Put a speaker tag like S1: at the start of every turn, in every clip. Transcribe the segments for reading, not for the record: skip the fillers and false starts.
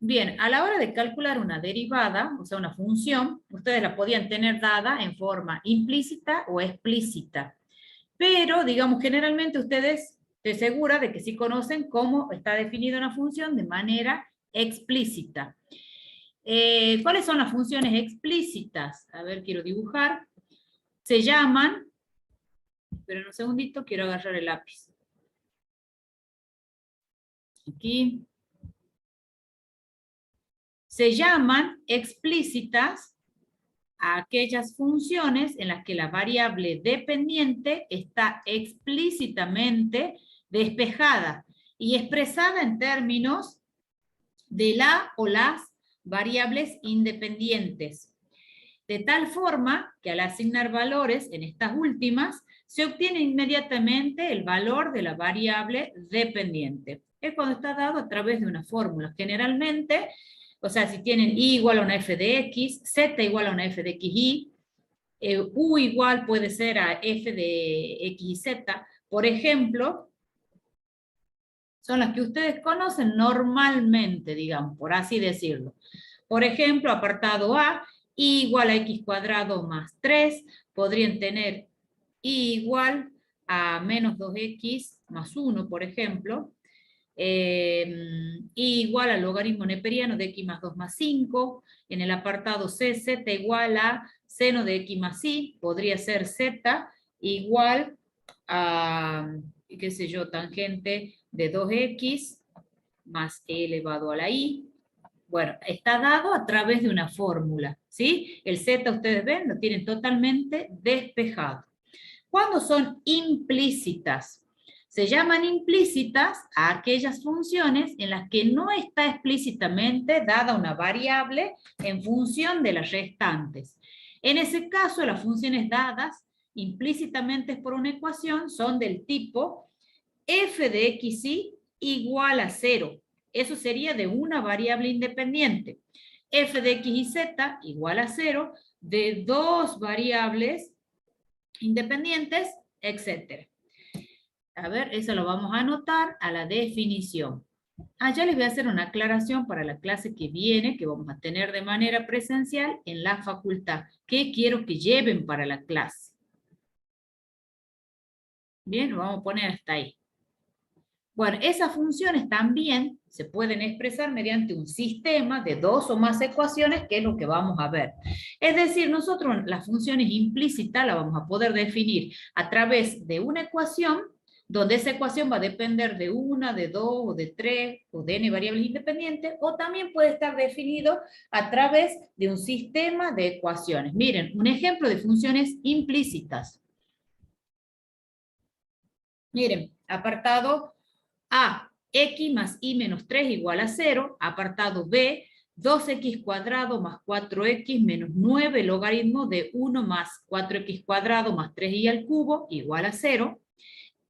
S1: Bien, a la hora de calcular una derivada, o sea, una función, ustedes la podían tener dada en forma implícita o explícita. Pero, digamos, generalmente ustedes, estoy segura de que sí conocen cómo está definida una función de manera explícita. ¿Cuáles son las funciones explícitas? A ver, quiero dibujar. Se llaman, esperen un segundito, quiero agarrar el lápiz. Aquí. Se llaman explícitas a aquellas funciones en las que la variable dependiente está explícitamente despejada y expresada en términos de la o las variables independientes. De tal forma que al asignar valores en estas últimas, se obtiene inmediatamente el valor de la variable dependiente. Es cuando está dado a través de una fórmula. Generalmente, o sea, si tienen y igual a una f de x, z igual a una f de xy, u igual puede ser a f de x y z, por ejemplo, son las que ustedes conocen normalmente, digamos, por así decirlo. Por ejemplo, apartado A, y igual a x cuadrado más 3, podrían tener y igual a menos 2x más 1, por ejemplo, y igual al logaritmo neperiano de x más 2 más 5, en el apartado C, z igual a seno de x más y, podría ser z igual a, qué sé yo, tangente de 2x más e elevado a la y. Bueno, está dado a través de una fórmula, ¿sí? El z, ustedes ven, lo tienen totalmente despejado. ¿Cuándo son implícitas? Se llaman implícitas a aquellas funciones en las que no está explícitamente dada una variable en función de las restantes. En ese caso, las funciones dadas implícitamente por una ecuación son del tipo f de xy igual a 0. Eso sería de una variable independiente. F de x y z igual a 0 de dos variables independientes, etc. A ver, eso lo vamos a anotar a la definición. Ya les voy a hacer una aclaración para la clase que viene, que vamos a tener de manera presencial en la facultad. ¿Qué quiero que lleven para la clase? Bien, lo vamos a poner hasta ahí. Bueno, esas funciones también se pueden expresar mediante un sistema de dos o más ecuaciones, que es lo que vamos a ver. Es decir, nosotros las funciones implícitas las vamos a poder definir a través de una ecuación, donde esa ecuación va a depender de una, de dos, o de tres, o de n variables independientes, o también puede estar definido a través de un sistema de ecuaciones. Miren, un ejemplo de funciones implícitas. Miren, apartado A, x más y menos 3 igual a 0. Apartado B, 2x cuadrado más 4x menos 9 logaritmo de 1 más 4x cuadrado más 3y al cubo igual a 0.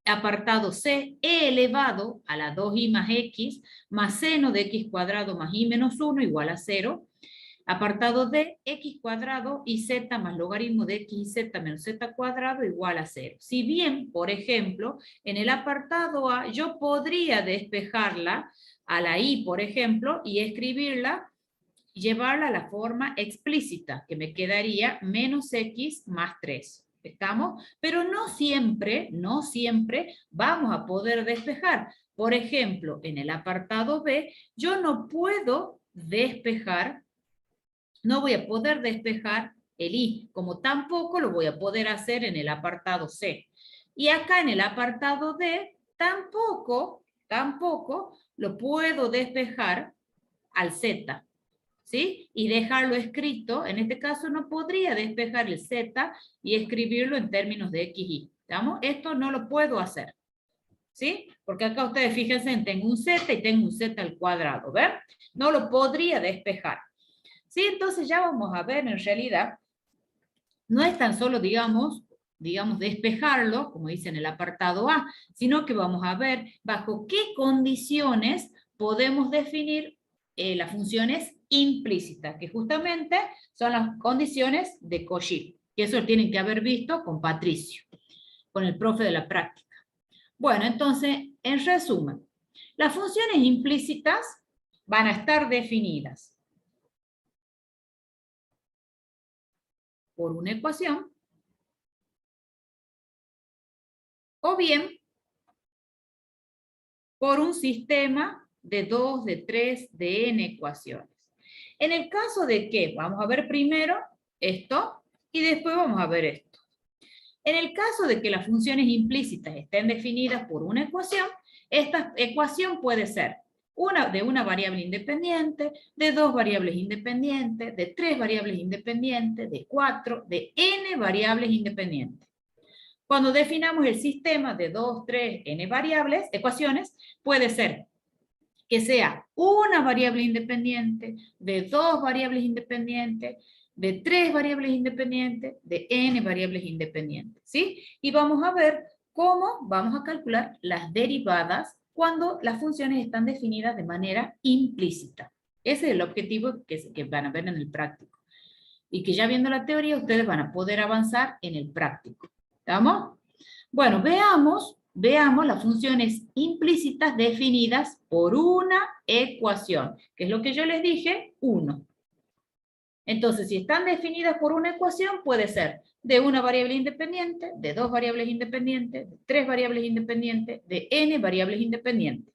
S1: Apartado C, e elevado a la 2y más x más seno de x cuadrado más y menos 1 igual a 0. Apartado D, x cuadrado y z más logaritmo de x y z menos z cuadrado igual a 0. Si bien, por ejemplo, en el apartado A yo podría despejarla a la y, por ejemplo, y escribirla, llevarla a la forma explícita, que me quedaría menos x más 3. ¿Estamos? Pero no siempre vamos a poder despejar. Por ejemplo, en el apartado B, yo no puedo despejar, no voy a poder despejar el i, como tampoco lo voy a poder hacer en el apartado C. Y acá en el apartado D, tampoco lo puedo despejar al z, ¿sí? Y dejarlo escrito, en este caso no podría despejar el z y escribirlo en términos de x, y. ¿Estamos? Esto no lo puedo hacer, ¿sí? Porque acá ustedes fíjense, tengo un z y tengo un z al cuadrado, ¿ven? No lo podría despejar. ¿Sí? Entonces ya vamos a ver, en realidad, no es tan solo, digamos, despejarlo, como dice en el apartado A, sino que vamos a ver bajo qué condiciones podemos definir las funciones implícitas, que justamente son las condiciones de Cauchy, que eso lo tienen que haber visto con Patricio, con el profe de la práctica. Bueno, entonces, en resumen, las funciones implícitas van a estar definidas por una ecuación, o bien por un sistema de 2, de 3, de n ecuaciones. En el caso de que, vamos a ver primero esto, y después vamos a ver esto. En el caso de que las funciones implícitas estén definidas por una ecuación, esta ecuación puede ser de una variable independiente, de 2 variables independientes, de 3 variables independientes, de 4, de n variables independientes. Cuando definamos el sistema de 2, 3, n variables, ecuaciones, puede ser que sea una variable independiente, de 2 variables independientes, de 3 variables independientes, de n variables independientes, ¿sí? Y vamos a ver cómo vamos a calcular las derivadas cuando las funciones están definidas de manera implícita. Ese es el objetivo que van a ver en el práctico. Y que ya viendo la teoría, ustedes van a poder avanzar en el práctico. ¿Estamos? Bueno, veamos las funciones implícitas definidas por una ecuación, que es lo que yo les dije, 1. Entonces, si están definidas por una ecuación, puede ser de una variable independiente, de 2 variables independientes, de 3 variables independientes, de n variables independientes.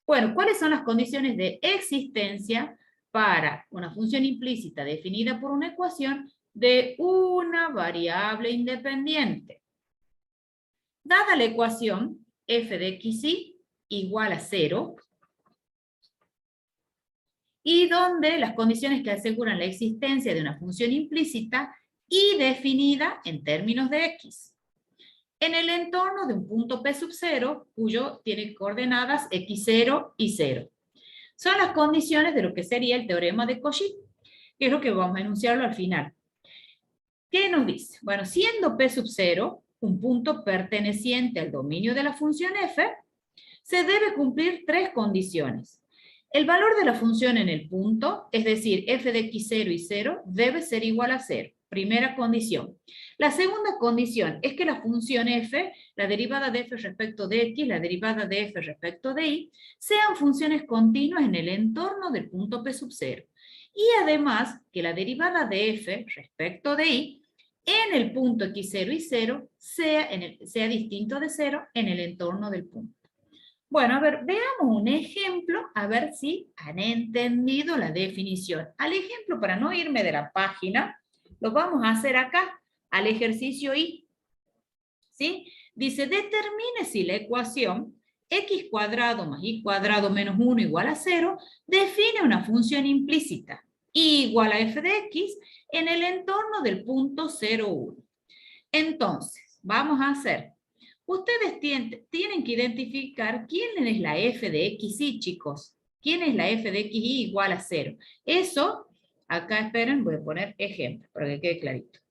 S1: Bueno, ¿cuáles son las condiciones de existencia para una función implícita definida por una ecuación de una variable independiente? Dada la ecuación f de xy igual a 0, y donde las condiciones que aseguran la existencia de una función implícita y definida en términos de x, en el entorno de un punto P sub 0, cuyo tiene coordenadas x0 y 0. Son las condiciones de lo que sería el teorema de Cauchy, que es lo que vamos a enunciarlo al final. ¿Qué nos dice? Bueno, siendo P sub 0 un punto perteneciente al dominio de la función f, se debe cumplir 3 condiciones. El valor de la función en el punto, es decir, f de x0 y 0, debe ser igual a 0. Primera condición. La segunda condición es que la función f, la derivada de f respecto de x, la derivada de f respecto de y, sean funciones continuas en el entorno del punto P sub 0. Y además, que la derivada de f respecto de y en el punto x0 y 0 sea distinto de 0 en el entorno del punto. Bueno, a ver, veamos un ejemplo, a ver si han entendido la definición. Al ejemplo, para no irme de la página, lo vamos a hacer acá, al ejercicio I. ¿Sí? Dice, determine si la ecuación x cuadrado más y cuadrado menos 1 igual a 0 define una función implícita igual a f de x en el entorno del punto 0, 1. Entonces, vamos a hacer... Ustedes tienen que identificar quién es la f de xy, chicos. ¿Quién es la f de xy igual a 0? Eso, acá esperen, voy a poner ejemplo para que quede clarito.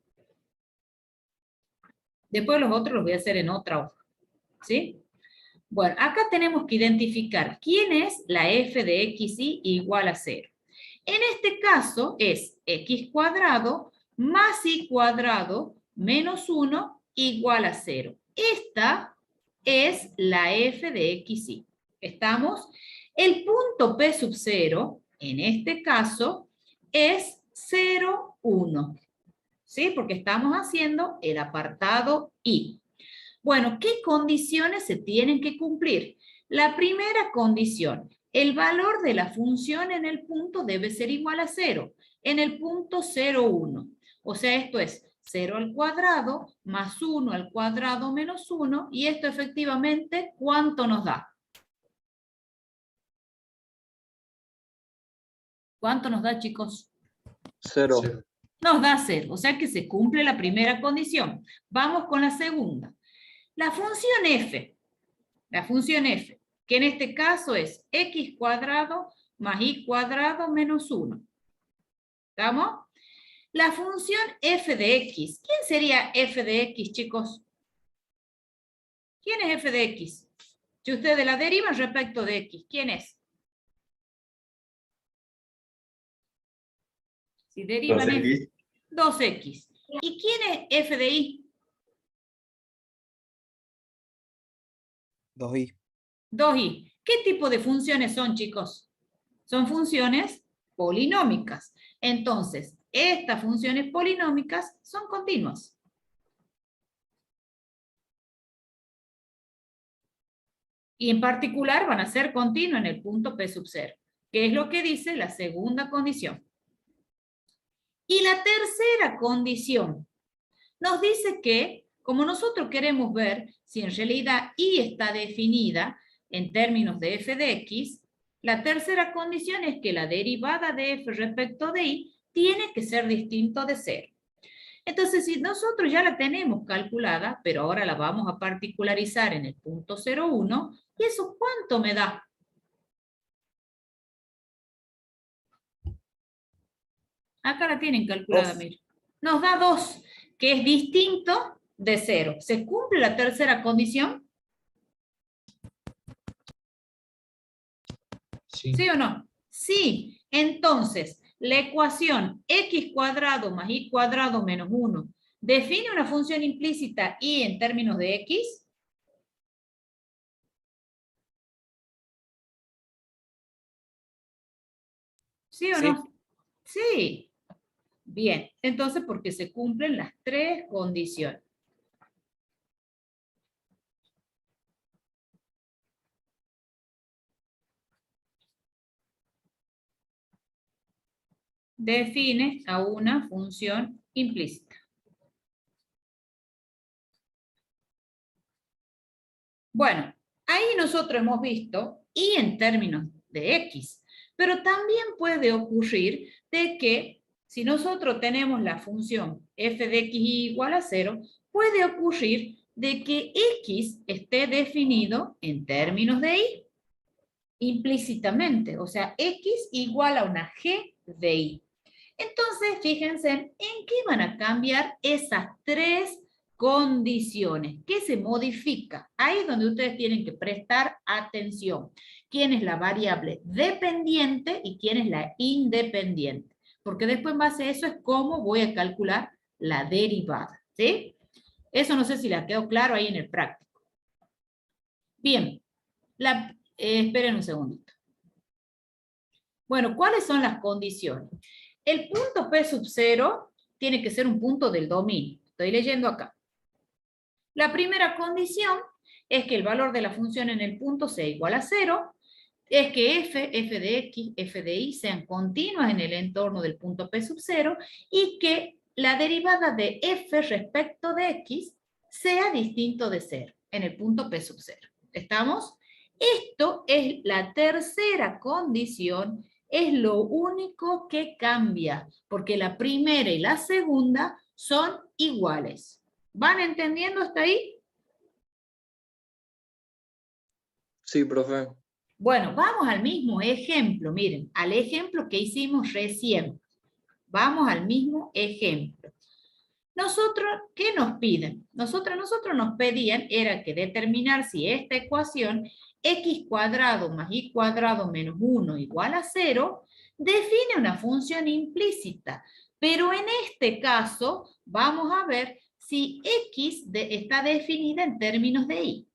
S1: Después los otros los voy a hacer en otra hoja. ¿Sí? Bueno, acá tenemos que identificar quién es la f de xy igual a 0. En este caso es x cuadrado más y cuadrado menos 1 igual a 0. Esta es la f de xy. ¿Estamos? El punto P sub 0, en este caso, es 0, 1. ¿Sí? Porque estamos haciendo el apartado I. Bueno, ¿qué condiciones se tienen que cumplir? La primera condición, el valor de la función en el punto debe ser igual a 0, en el punto 0, 1. O sea, esto es 0 al cuadrado más 1 al cuadrado menos 1, y esto efectivamente, ¿cuánto nos da? ¿Cuánto nos da, chicos?
S2: 0.
S1: Nos da 0, o sea que se cumple la primera condición. Vamos con la segunda. La función f, que en este caso es x cuadrado más y cuadrado menos 1. ¿Estamos? La función f de x. ¿Quién sería f de x, chicos? ¿Quién es f de x? Si ustedes la derivan respecto de x, ¿quién es? Si derivan
S2: 2x.
S1: 2x. ¿Y quién es f de y?
S3: 2i.
S1: 2y. ¿Qué tipo de funciones son, chicos? Son funciones polinómicas. Entonces, estas funciones polinómicas son continuas. Y en particular van a ser continuas en el punto P sub 0, que es lo que dice la segunda condición. Y la tercera condición nos dice que, como nosotros queremos ver si en realidad y está definida en términos de f de x, la tercera condición es que la derivada de f respecto de y tiene que ser distinto de 0. Entonces, si nosotros ya la tenemos calculada, pero ahora la vamos a particularizar en el punto 0,1, ¿y eso cuánto me da? Acá la tienen calculada, miren. Nos da 2, que es distinto de 0. ¿Se cumple la tercera condición?
S2: Sí.
S1: ¿Sí o no? Sí. Entonces, la ecuación x cuadrado más y cuadrado menos 1 define una función implícita y en términos de x. ¿Sí o no? Sí. Bien, entonces porque se cumplen las tres condiciones. Define a una función implícita. Bueno, ahí nosotros hemos visto y en términos de x, pero también puede ocurrir de que si nosotros tenemos la función f de x igual a 0, puede ocurrir de que x esté definido en términos de y implícitamente, o sea, x igual a una g de y. Entonces, fíjense en qué van a cambiar esas tres condiciones. ¿Qué se modifica? Ahí es donde ustedes tienen que prestar atención. ¿Quién es la variable dependiente y quién es la independiente? Porque después en base a eso es cómo voy a calcular la derivada. ¿Sí? Eso no sé si les quedó claro ahí en el práctico. Bien. Esperen un segundito. Bueno, ¿cuáles son las condiciones? El punto P sub 0 tiene que ser un punto del dominio. Estoy leyendo acá. La primera condición es que el valor de la función en el punto sea igual a 0, es que f de x, f de y sean continuas en el entorno del punto P sub 0 y que la derivada de f respecto de x sea distinto de 0 en el punto P sub 0. ¿Estamos? Esto es la tercera condición, es lo único que cambia, porque la primera y la segunda son iguales. ¿Van entendiendo hasta ahí?
S2: Sí, profe.
S1: Bueno, vamos al mismo ejemplo, miren, al ejemplo que hicimos recién. Vamos al mismo ejemplo. Nosotros, ¿qué nos piden? Nosotros nos pedían era que determinar si esta ecuación x cuadrado más y cuadrado menos 1 igual a 0 define una función implícita. Pero en este caso vamos a ver si x está definida en términos de y.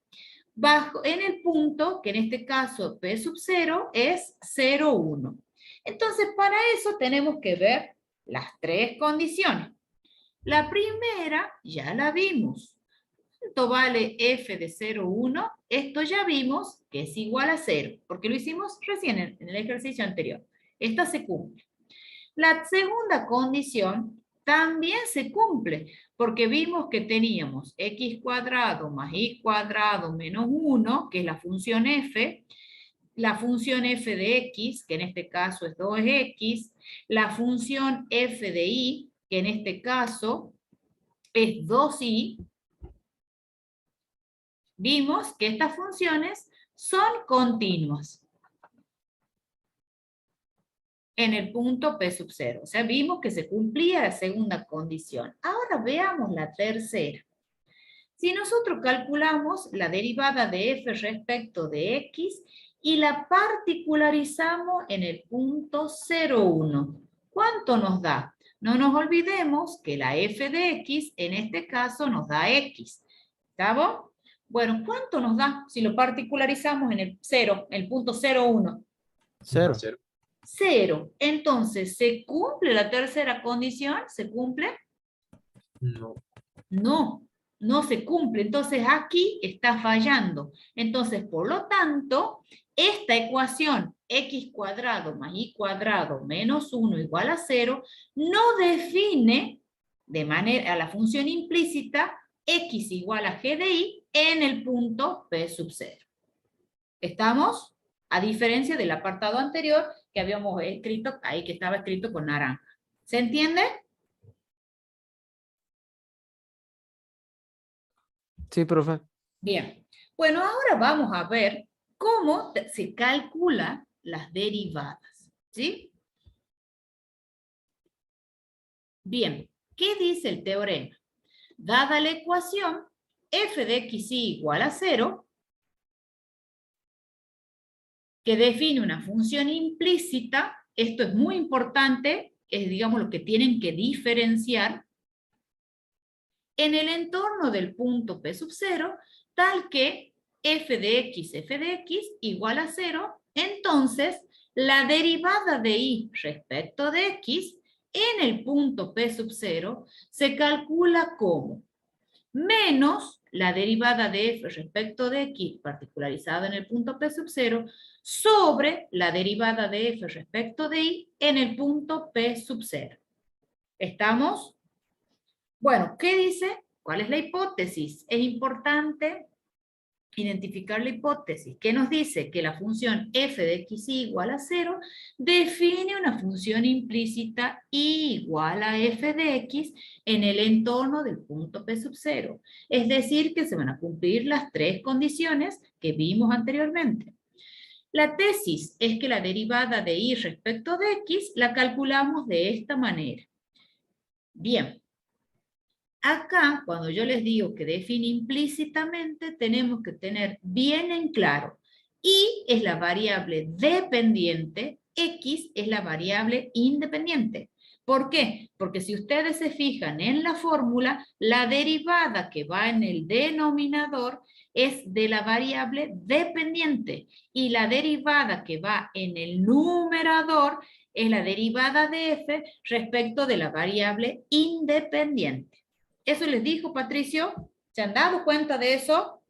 S1: En el punto, que en este caso P sub 0 es 0, 1. Entonces, para eso tenemos que ver las tres condiciones. La primera ya la vimos. ¿Cuánto vale f de 0, 1? Esto ya vimos que es igual a 0, porque lo hicimos recién en el ejercicio anterior. Esta se cumple. La segunda condición también se cumple, porque vimos que teníamos x cuadrado más y cuadrado menos 1, que es la función f de x, que en este caso es 2x, la función f de y, que en este caso es 2y, vimos que estas funciones son continuas en el punto P sub 0. O sea, vimos que se cumplía la segunda condición. Ahora veamos la tercera. Si nosotros calculamos la derivada de f respecto de x y la particularizamos en el punto 0,1, ¿cuánto nos da? No nos olvidemos que la f de x en este caso nos da x. ¿Estamos? Bueno, ¿cuánto nos da si lo particularizamos en el 0, el punto 0,1?
S2: 0.
S1: 0. Entonces, ¿se cumple la tercera condición? ¿Se cumple?
S2: No.
S1: No, no se cumple. Entonces, aquí está fallando. Entonces, por lo tanto, esta ecuación x cuadrado más y cuadrado menos 1 igual a 0 no define de manera a la función implícita x igual a g de y en el punto P sub 0. ¿Estamos? A diferencia del apartado anterior que habíamos escrito, ahí que estaba escrito con naranja. ¿Se entiende?
S3: Sí, profe.
S1: Bien. Bueno, ahora vamos a ver cómo se calculan las derivadas. ¿Sí? Bien. ¿Qué dice el teorema? Dada la ecuación f de x igual a 0, que define una función implícita, esto es muy importante, es digamos lo que tienen que diferenciar, en el entorno del punto P sub 0, tal que f de x igual a 0, entonces la derivada de y respecto de x en el punto P sub 0 se calcula como menos la derivada de f respecto de x particularizada en el punto P sub 0 sobre la derivada de f respecto de y en el punto P sub 0. ¿Estamos? Bueno, ¿qué dice? ¿Cuál es la hipótesis? Es importante identificar la hipótesis. ¿Qué nos dice? Que la función f de x igual a 0 define una función implícita igual a f de x en el entorno del punto P sub 0. Es decir, que se van a cumplir las tres condiciones que vimos anteriormente. La tesis es que la derivada de y respecto de x la calculamos de esta manera. Bien. Acá, cuando yo les digo que define implícitamente, tenemos que tener bien en claro. Y es la variable dependiente, x es la variable independiente. ¿Por qué? Porque si ustedes se fijan en la fórmula, la derivada que va en el denominador es de la variable dependiente y la derivada que va en el numerador es la derivada de f respecto de la variable independiente. ¿Eso les dijo Patricio? ¿Se han dado cuenta de eso?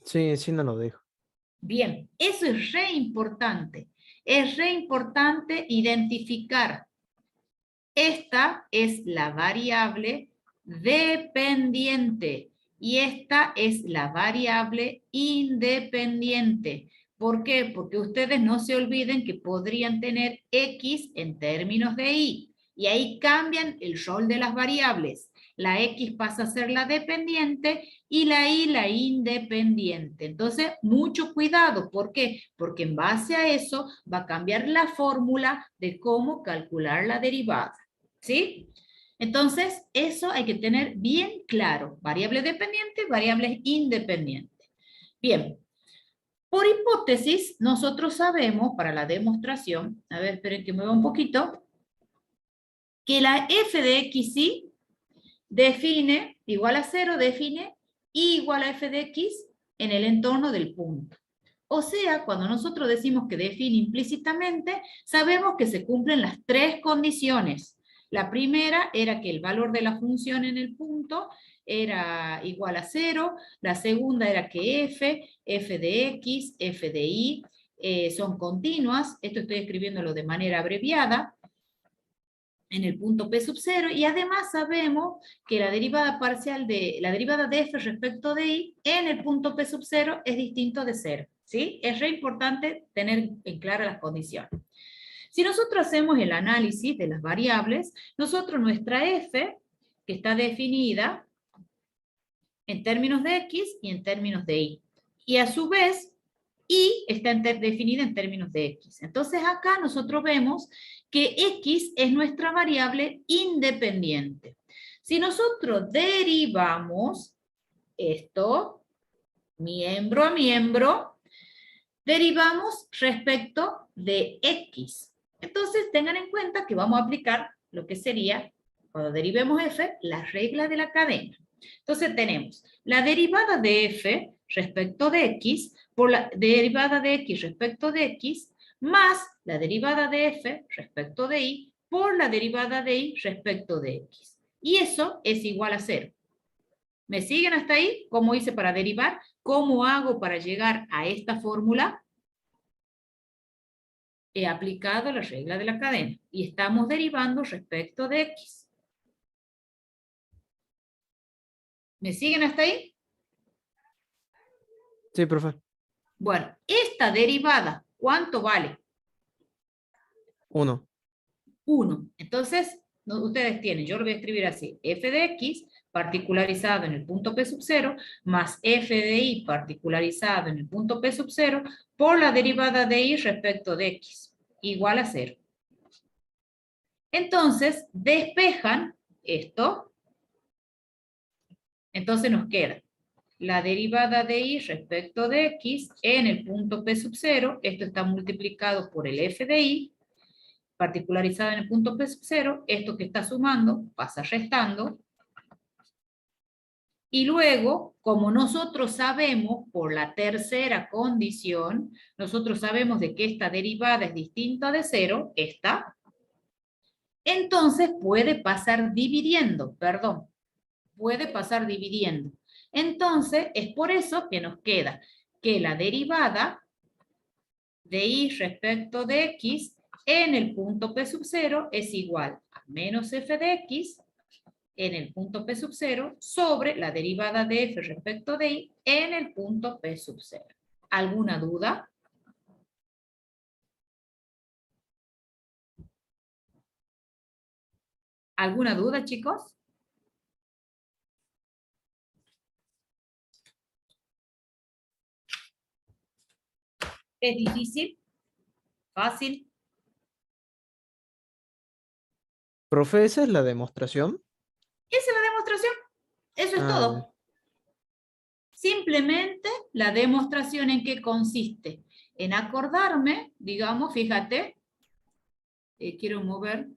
S3: Sí, sí, no lo dijo.
S1: Bien, eso es re importante. Es re importante identificar. Esta es la variable dependiente y esta es la variable independiente. ¿Por qué? Porque ustedes no se olviden que podrían tener x en términos de y. Y ahí cambian el rol de las variables. La x pasa a ser la dependiente y la y la independiente. Entonces, mucho cuidado. ¿Por qué? Porque en base a eso va a cambiar la fórmula de cómo calcular la derivada. ¿Sí? Entonces, eso hay que tener bien claro. Variable dependiente, variables independientes. Bien. Por hipótesis, nosotros sabemos, para la demostración, a ver, esperen que mueva un poquito, que la f de xy define, igual a 0, define y igual a f de x en el entorno del punto. O sea, cuando nosotros decimos que define implícitamente, sabemos que se cumplen las tres condiciones. La primera era que el valor de la función en el punto era igual a 0. La segunda era que f de x, f de y son continuas. Esto estoy escribiéndolo de manera abreviada en el punto P sub 0, y además sabemos que la derivada parcial de la derivada de f respecto de y en el punto P sub 0 es distinto de 0. ¿Sí? Es re importante tener en clara las condiciones. Si nosotros hacemos el análisis de las variables, nosotros nuestra f, que está definida en términos de x y en términos de y, y a su vez y está definida en términos de x. Entonces acá nosotros vemos que x es nuestra variable independiente. Si nosotros derivamos esto, miembro a miembro, derivamos respecto de x. Entonces tengan en cuenta que vamos a aplicar lo que sería, cuando derivemos f, la regla de la cadena. Entonces tenemos la derivada de f respecto de x por la derivada de x respecto de x más la derivada de f respecto de y por la derivada de y respecto de x. Y eso es igual a 0. ¿Me siguen hasta ahí? ¿Cómo hice para derivar? ¿Cómo hago para llegar a esta fórmula? He aplicado la regla de la cadena y estamos derivando respecto de x. ¿Me siguen hasta ahí?
S3: Sí, profe.
S1: Bueno, esta derivada, ¿cuánto vale?
S3: 1.
S1: 1. Entonces, ustedes tienen, yo lo voy a escribir así, f de x particularizado en el punto P sub 0 más f de y particularizado en el punto P sub 0 por la derivada de y respecto de x, igual a 0. Entonces, despejan esto. Entonces nos queda la derivada de y respecto de x en el punto P sub 0, esto está multiplicado por el f de y, particularizado en el punto P sub 0, esto que está sumando pasa restando, y luego, como nosotros sabemos, por la tercera condición, nosotros sabemos de que esta derivada es distinta de 0, esta, entonces puede pasar dividiendo, puede pasar dividiendo. Entonces, es por eso que nos queda que la derivada de y respecto de x en el punto P sub 0 es igual a menos f de x en el punto P sub 0 sobre la derivada de f respecto de y en el punto P sub 0. ¿Alguna duda? ¿Alguna duda, chicos? ¿Es difícil? ¿Fácil?
S3: Profe, ¿esa es la demostración?
S1: Esa es la demostración. Eso es
S3: Ah,
S1: todo. Simplemente la demostración en qué consiste. En acordarme, digamos, fíjate, quiero mover.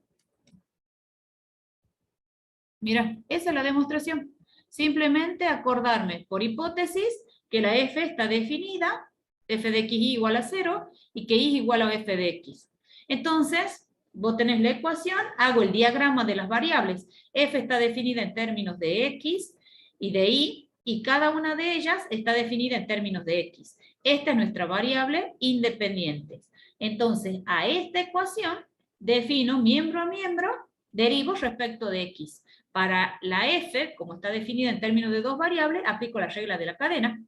S1: Mira, esa es la demostración. Simplemente acordarme, por hipótesis, que la f está definida, f de x igual a 0, y que y es igual a f de x. Entonces, vos tenés la ecuación, hago el diagrama de las variables. F está definida en términos de x y de y cada una de ellas está definida en términos de x. Esta es nuestra variable independiente. Entonces, a esta ecuación defino miembro a miembro, derivo respecto de x. Para la f, como está definida en términos de dos variables, aplico la regla de la cadena.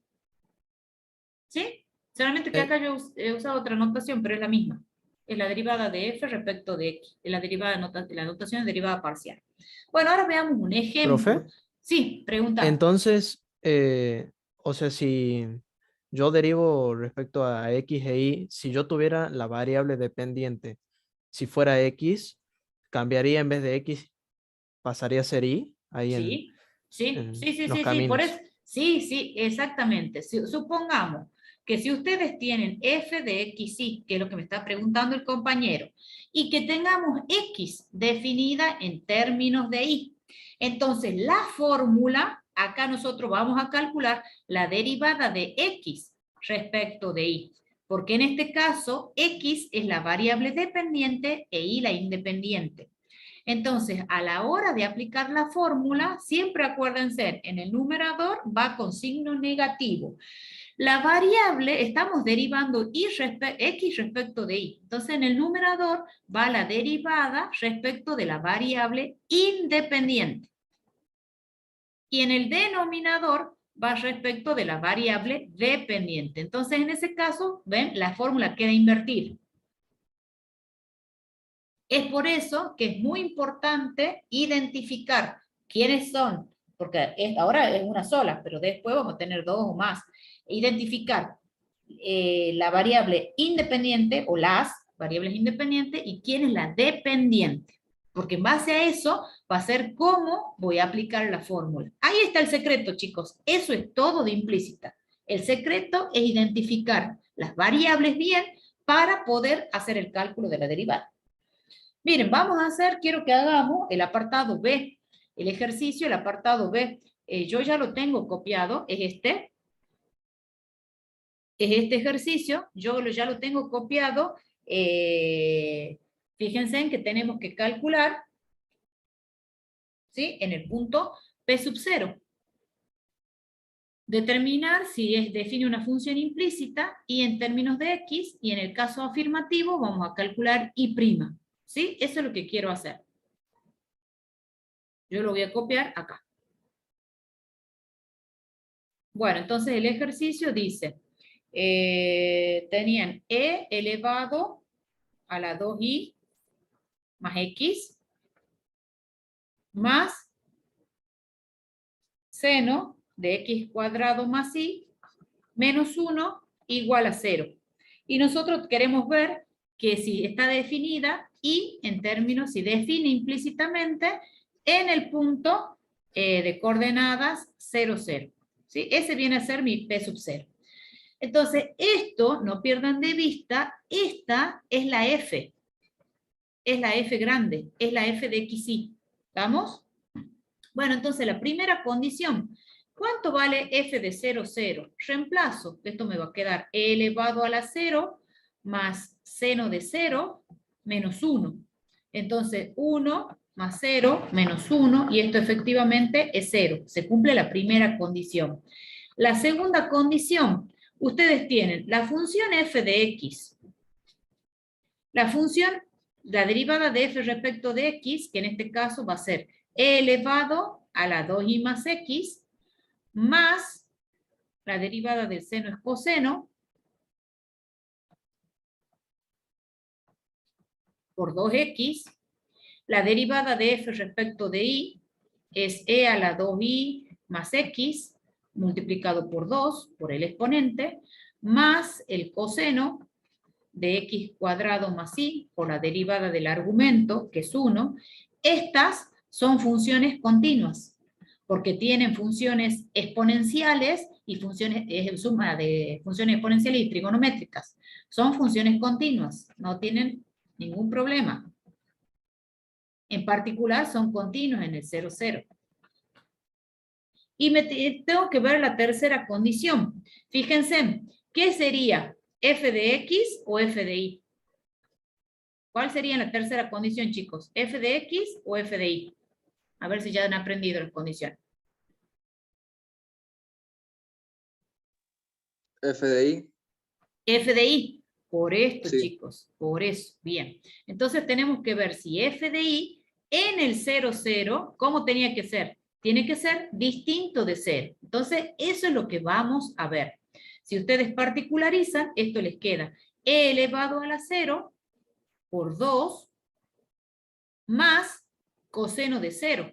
S1: ¿Sí? Solamente que acá yo he usado otra notación, pero es la misma. Es la derivada de f respecto de x. Es la notación de derivada parcial. Bueno, ahora veamos un ejemplo.
S3: profe,
S1: Sí, pregunta.
S3: entonces, o sea, si yo derivo respecto a x e y, si yo tuviera la variable dependiente, si fuera x, cambiaría en vez de x, pasaría a ser y, ahí
S1: Sí, sí,
S3: en
S1: sí, sí,
S3: los
S1: sí, sí, por eso,
S3: caminos.
S1: sí, sí, exactamente. Supongamos que si ustedes tienen f de x, y, que es lo que me está preguntando el compañero, y que tengamos x definida en términos de y, entonces la fórmula, acá nosotros vamos a calcular la derivada de x respecto de y, porque en este caso x es la variable dependiente e y la independiente. Entonces, a la hora de aplicar la fórmula, siempre acuérdense, en el numerador va con signo negativo. La variable, estamos derivando x respecto de y. Entonces, en el numerador va la derivada respecto de la variable independiente. Y en el denominador va respecto de la variable dependiente. Entonces, en ese caso, ven, la fórmula queda invertida. Es por eso que es muy importante identificar quiénes son, porque ahora es una sola, pero después vamos a tener dos o más. Identificar la variable independiente o las variables independientes y quién es la dependiente. Porque en base a eso va a ser cómo voy a aplicar la fórmula. Ahí está el secreto, chicos. Eso es todo de implícita. El secreto es identificar las variables bien para poder hacer el cálculo de la derivada. Miren, vamos a hacer, quiero que hagamos el apartado B, el ejercicio, el apartado B. Yo ya lo tengo copiado, es este ejercicio, yo ya lo tengo copiado fíjense en que tenemos que calcular, ¿sí?, en el punto P sub 0. Determinar si define una función implícita y en términos de X, y en el caso afirmativo vamos a calcular Y', ¿sí? Eso es lo que quiero hacer. Yo lo voy a copiar acá. Bueno, entonces el ejercicio dice, tenían E elevado a la 2i más X más seno de X cuadrado más Y menos 1 igual a 0. Y nosotros queremos ver que si está definida y en términos, si define implícitamente en el punto de coordenadas 0, 0. ¿Sí? Ese viene a ser mi P sub 0. Entonces, esto, no pierdan de vista, esta es la F. Es la F grande, es la F de XY. ¿Estamos? Bueno, entonces la primera condición, ¿cuánto vale F de 0, 0? Reemplazo, esto me va a quedar E elevado a la 0 más seno de 0 menos 1. Entonces 1 más 0 menos 1, y esto efectivamente es 0. Se cumple la primera condición. La segunda condición, ustedes tienen la función f de x, la función, la derivada de f respecto de x, que en este caso va a ser e elevado a la 2i más x, más la derivada del seno es coseno, por 2x, la derivada de f respecto de y es e a la 2i más x, multiplicado por 2, por el exponente, más el coseno de x cuadrado más y, por la derivada del argumento, que es 1. Estas son funciones continuas, porque tienen funciones exponenciales y funciones, suma de funciones exponenciales y trigonométricas. Son funciones continuas, no tienen ningún problema. En particular, son continuas en el 0, 0. Y tengo que ver la tercera condición. Fíjense, ¿qué sería? ¿F de X o F de Y? ¿Cuál sería la tercera condición, chicos? ¿F de X o F de Y? A ver si ya han aprendido las condiciones.
S2: F de I.
S1: F de Y. Por esto,
S2: Sí.
S1: chicos. Por eso. Bien. Entonces tenemos que ver si F de Y en el 0, 0, ¿cómo tenía que ser? Tiene que ser distinto de 0. Entonces, eso es lo que vamos a ver. Si ustedes particularizan, esto les queda e elevado a la 0 por 2 más coseno de 0.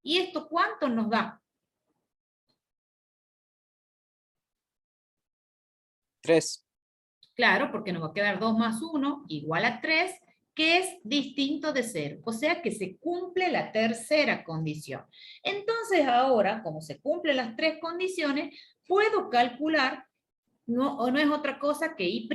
S1: ¿Y esto cuánto nos da?
S4: 3.
S1: Claro, porque nos va a quedar 2 más 1 igual a 3, que es distinto de 0. O sea que se cumple la tercera condición. Entonces ahora, como se cumplen las tres condiciones, puedo calcular, no es otra cosa que y',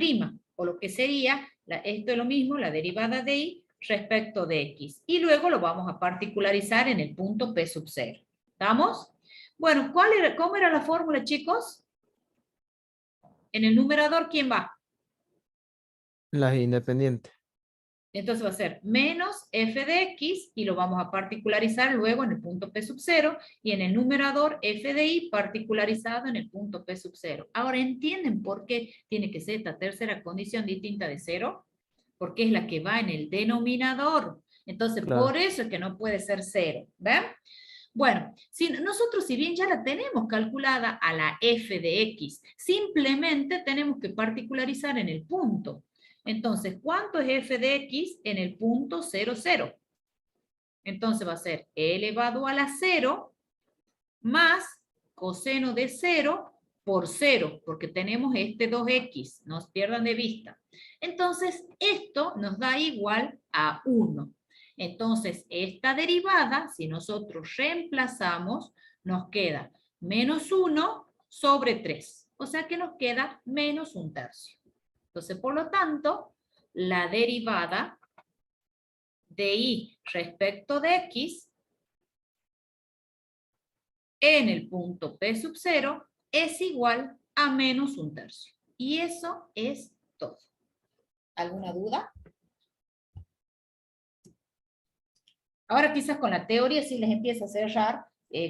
S1: o lo que sería, esto es lo mismo, la derivada de y respecto de x. Y luego lo vamos a particularizar en el punto P sub 0. ¿Estamos? Bueno, ¿cómo era la fórmula, chicos? En el numerador, ¿quién va?
S3: Las independientes.
S1: Entonces va a ser menos f de x, y lo vamos a particularizar luego en el punto P sub 0, y en el numerador f de y particularizado en el punto P sub 0. Ahora, ¿entienden por qué tiene que ser esta tercera condición distinta de 0? Porque es la que va en el denominador. Entonces,
S3: Claro.
S1: por eso es que no puede ser 0. ¿Ven? Bueno, nosotros si bien ya la tenemos calculada a la f de x, simplemente tenemos que particularizar en el punto. Entonces, ¿cuánto es f de x en el punto 0, 0? Entonces va a ser e elevado a la 0 más coseno de 0 por 0, porque tenemos este 2x, no os pierdan de vista. Entonces, esto nos da igual a 1. Entonces, esta derivada, si nosotros reemplazamos, nos queda menos 1 sobre 3. O sea que nos queda menos 1/3. Entonces, por lo tanto, la derivada de y respecto de x en el punto P sub 0 es igual a menos 1/3. Y eso es todo. ¿Alguna duda? Ahora quizás con la teoría sí les empieza a cerrar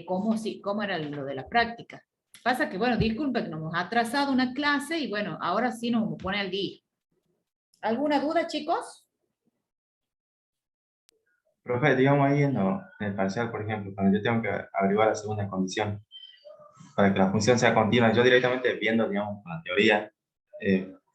S1: cómo era lo de la práctica. Pasa que, bueno, disculpen que nos hemos atrasado una clase y bueno, ahora sí nos vamos a poner al día. ¿Alguna duda, chicos?
S2: Profe, digamos ahí en el parcial, por ejemplo, cuando yo tengo que averiguar la segunda condición, para que la función sea continua, yo directamente viendo, digamos, con la teoría,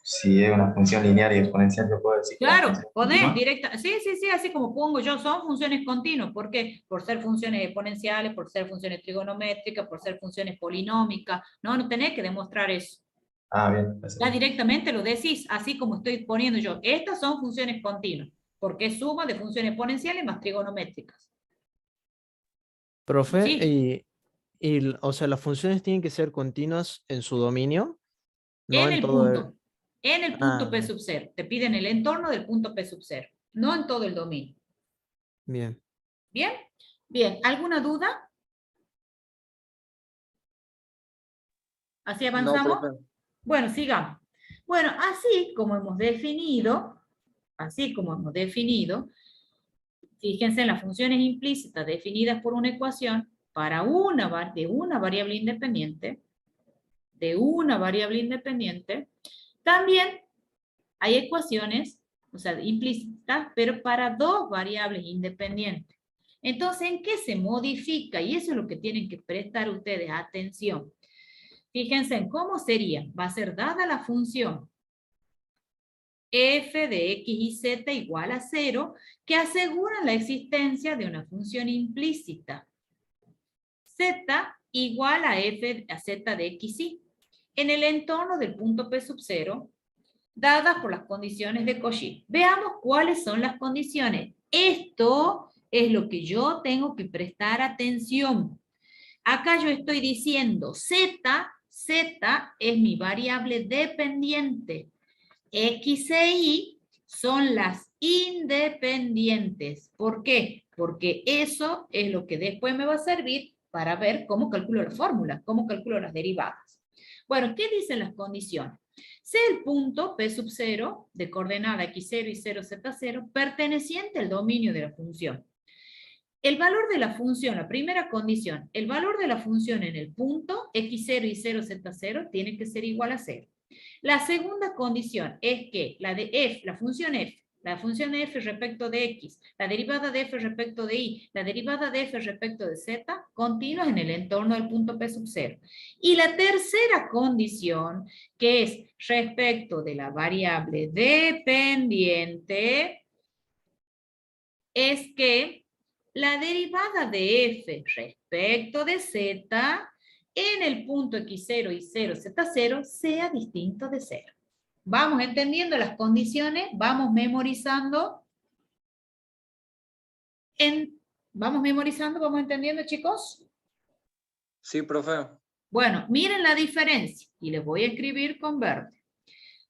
S2: si es una función lineal y exponencial, yo puedo decir que la función
S1: Claro,
S2: es
S1: ponés
S2: continua.
S1: directa, sí, así como pongo yo, son funciones continuas. ¿Por qué? Por ser funciones exponenciales, por ser funciones trigonométricas, por ser funciones polinómicas. No tenés que demostrar eso.
S2: Ah, bien,
S1: Ya
S2: perfecto.
S1: directamente lo decís, así como estoy poniendo yo. Estas son funciones continuas, porque es suma de funciones exponenciales más trigonométricas.
S3: Profe,
S1: Sí,
S3: o sea, las funciones tienen que ser continuas en su dominio, no
S1: en
S3: en
S1: el
S3: todo el...
S1: punto, en el punto
S3: Ah,
S1: P sub 0. Te piden el entorno del punto P sub 0, no en todo el dominio.
S3: bien.
S1: ¿Bien? Bien, ¿alguna duda? ¿Así
S4: No,
S1: avanzamos?
S4: profe.
S1: Bueno, sigamos. Bueno, así como hemos definido, fíjense en las funciones implícitas definidas por una ecuación para de una variable independiente, también hay ecuaciones, o sea, implícitas, pero para dos variables independientes. Entonces, ¿en qué se modifica? Y eso es lo que tienen que prestar ustedes atención. Fíjense en cómo sería. Va a ser dada la función f de x y z igual a 0, que asegura la existencia de una función implícita. Z igual a f a z de x y en el entorno del punto P sub 0, dadas por las condiciones de Cauchy. Veamos cuáles son las condiciones. Esto es lo que yo tengo que prestar atención. Acá yo estoy diciendo z es mi variable dependiente. X e Y son las independientes. ¿Por qué? Porque eso es lo que después me va a servir para ver cómo calculo la fórmula, cómo calculo las derivadas. Bueno, ¿qué dicen las condiciones? Sea el punto P sub 0 de coordenada x0 y 0z0 perteneciente al dominio de la función. El valor de la función, la primera condición, el valor de la función en el punto x0 y 0z0 tiene que ser igual a 0. La segunda condición es que la función f respecto de x, la derivada de f respecto de y, la derivada de f respecto de z, continuas en el entorno del punto P sub 0. Y la tercera condición, que es respecto de la variable dependiente, es que la derivada de f respecto de z en el punto x0 y 0z0 sea distinto de 0. Vamos entendiendo las condiciones, vamos memorizando. Vamos entendiendo, chicos.
S4: Sí, profe.
S1: Bueno, miren la diferencia y les voy a escribir con verde.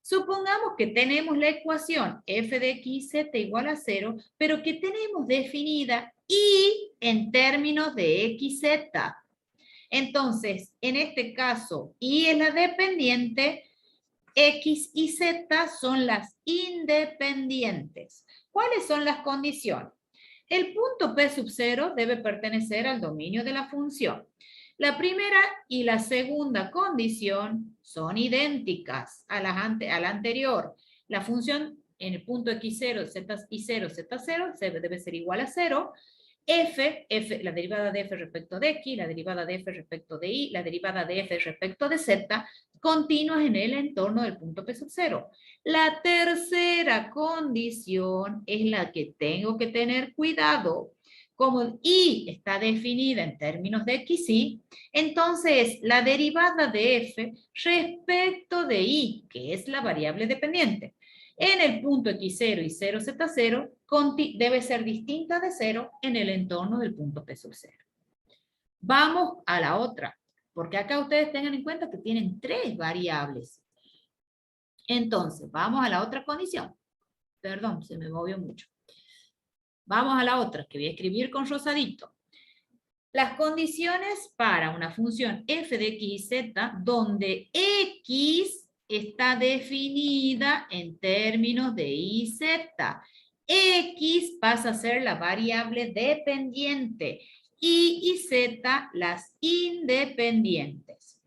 S1: Supongamos que tenemos la ecuación f de x y z igual a 0, pero que tenemos definida y en términos de x, z. Entonces, en este caso, y es la dependiente, x y z son las independientes. ¿Cuáles son las condiciones? El punto P sub 0 debe pertenecer al dominio de la función. La primera y la segunda condición son idénticas a la anterior. La función en el punto x0 z y 0, z0 debe ser igual a 0. La derivada de f respecto de x, la derivada de f respecto de y, la derivada de f respecto de z, continuas en el entorno del punto P sub 0. La tercera condición es la que tengo que tener cuidado. Como y está definida en términos de x, y, entonces la derivada de f respecto de y, que es la variable dependiente, en el punto x0 y 0z0 debe ser distinta de 0 en el entorno del punto P sub 0. Vamos a la otra, porque acá ustedes tengan en cuenta que tienen tres variables. Entonces, vamos a la otra condición. Perdón, se me movió mucho. Vamos a la otra, que voy a escribir con rosadito. Las condiciones para una función f de x y z, donde x está definida en términos de y, z. X pasa a ser la variable dependiente y z las independientes.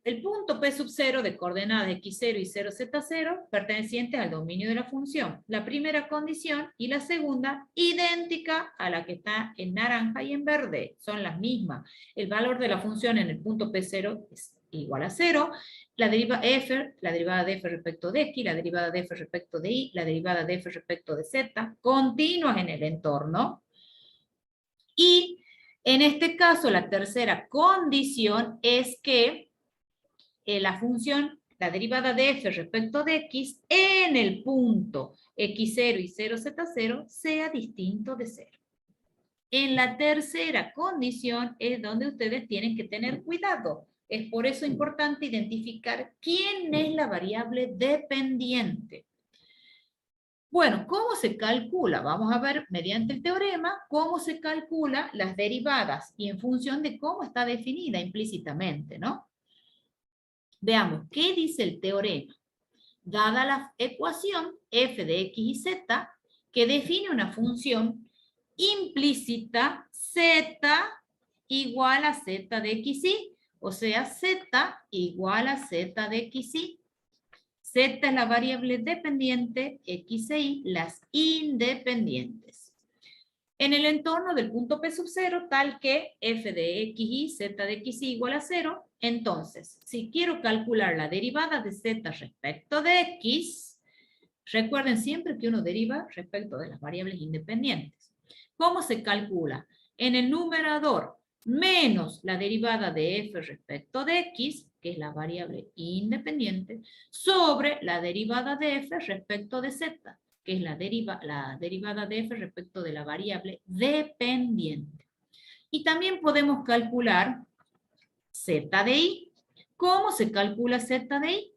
S1: El punto P sub 0 de coordenadas x0 y 0z0 pertenecientes al dominio de la función. La primera condición y la segunda idéntica a la que está en naranja y en verde. Son las mismas. El valor de la función en el punto P0 es igual a 0. La derivada de f respecto de x, la derivada de f respecto de y, la derivada de f respecto de z, continuas en el entorno. Y en este caso, la tercera condición es que la función, la derivada de f respecto de x, en el punto x0 y 0z0 sea distinto de 0. En la tercera condición es donde ustedes tienen que tener cuidado. Es por eso importante identificar quién es la variable dependiente. Bueno, ¿cómo se calcula? Vamos a ver mediante el teorema cómo se calcula las derivadas y en función de cómo está definida implícitamente, ¿no? Veamos, ¿qué dice el teorema? Dada la ecuación f de x y z, que define una función implícita z igual a z de x y, o sea, z igual a z de x y. Z es la variable dependiente, x e y las independientes. En el entorno del punto P sub 0, tal que f de x y, z de x y igual a 0, entonces, si quiero calcular la derivada de z respecto de x, recuerden siempre que uno deriva respecto de las variables independientes. ¿Cómo se calcula? En el numerador, menos la derivada de f respecto de x, que es la variable independiente, sobre la derivada de f respecto de z, que es la derivada de f respecto de la variable dependiente. Y también podemos calcular z de y. ¿Cómo se calcula z de y?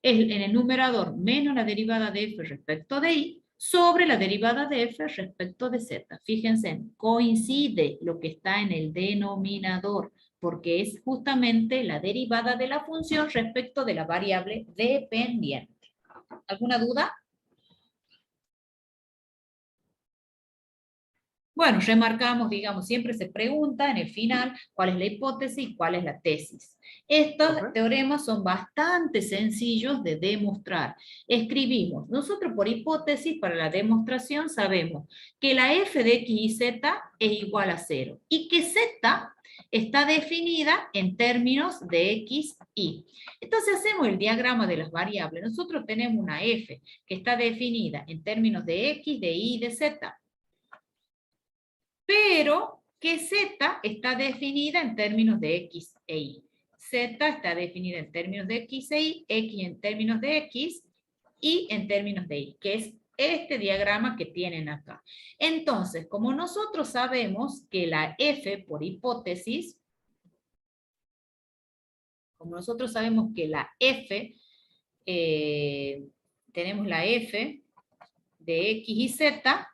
S1: Es en el numerador menos la derivada de f respecto de y sobre la derivada de f respecto de z. Fíjense, coincide lo que está en el denominador, porque es justamente la derivada de la función respecto de la variable dependiente. ¿Alguna duda? Bueno, remarcamos, digamos, siempre se pregunta en el final cuál es la hipótesis y cuál es la tesis. Estos teoremas son bastante sencillos de demostrar. Escribimos, nosotros por hipótesis para la demostración sabemos que la f de x y z es igual a 0 y que z está definida en términos de x, y. Entonces hacemos el diagrama de las variables. Nosotros tenemos una f que está definida en términos de x, de y y de z. Pero que z está definida en términos de x e y. Z está definida en términos de x e y, x en términos de x, y en términos de y, que es este diagrama que tienen acá. Entonces, como nosotros sabemos que la f por hipótesis, como nosotros sabemos que la f, tenemos la f de x y z,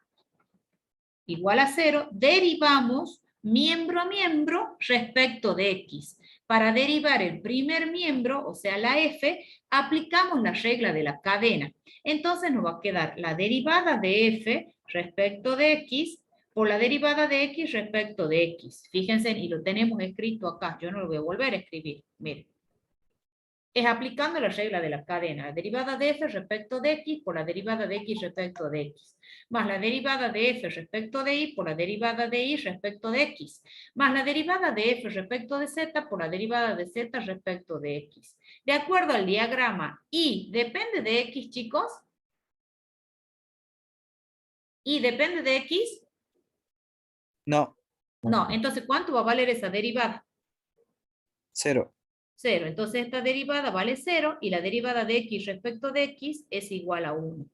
S1: igual a 0, derivamos miembro a miembro respecto de x. Para derivar el primer miembro, o sea la f, aplicamos la regla de la cadena. Entonces nos va a quedar la derivada de f respecto de x por la derivada de x respecto de x. Fíjense, y lo tenemos escrito acá. Yo no lo voy a volver a escribir. Miren. Es aplicando la regla de la cadena. La derivada de f respecto de x por la derivada de x respecto de x. Más la derivada de f respecto de y por la derivada de y respecto de x. Más la derivada de f respecto de z por la derivada de z respecto de x. De acuerdo al diagrama, y depende de x, chicos. ¿Y depende de x?
S5: No.
S1: No, entonces ¿cuánto va a valer esa derivada?
S5: 0.
S1: 0. Entonces esta derivada vale 0 y la derivada de x respecto de x es igual a 1.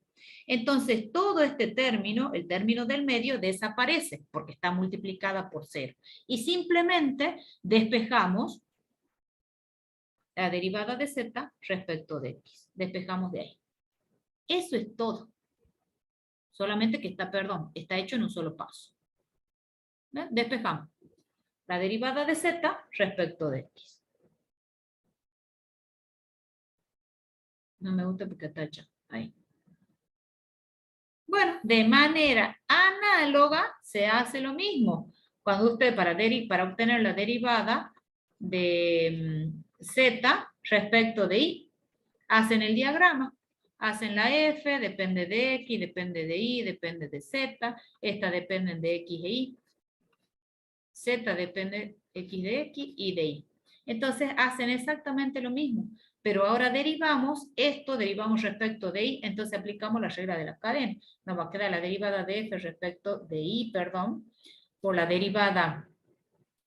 S1: Entonces todo este término, el término del medio, desaparece porque está multiplicada por 0. Y simplemente despejamos la derivada de z respecto de x. Despejamos de ahí. Eso es todo. Solamente que está, está hecho en un solo paso. ¿Ven? Despejamos la derivada de z respecto de x. No me gusta porque tacha. Ahí. Bueno, de manera análoga se hace lo mismo. Cuando usted para obtener la derivada de z respecto de y, hacen el diagrama. Hacen la f, depende de x, depende de y, depende de z. Estas dependen de x e y. Z depende x de x y de y. Entonces hacen exactamente lo mismo. Pero ahora derivamos esto, derivamos respecto de y, entonces aplicamos la regla de la cadena. Nos va a quedar la derivada de f respecto de y, perdón, por la derivada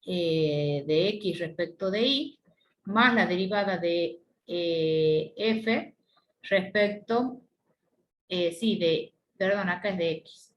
S1: de x respecto de y, más la derivada de f respecto, perdón, acá es de x.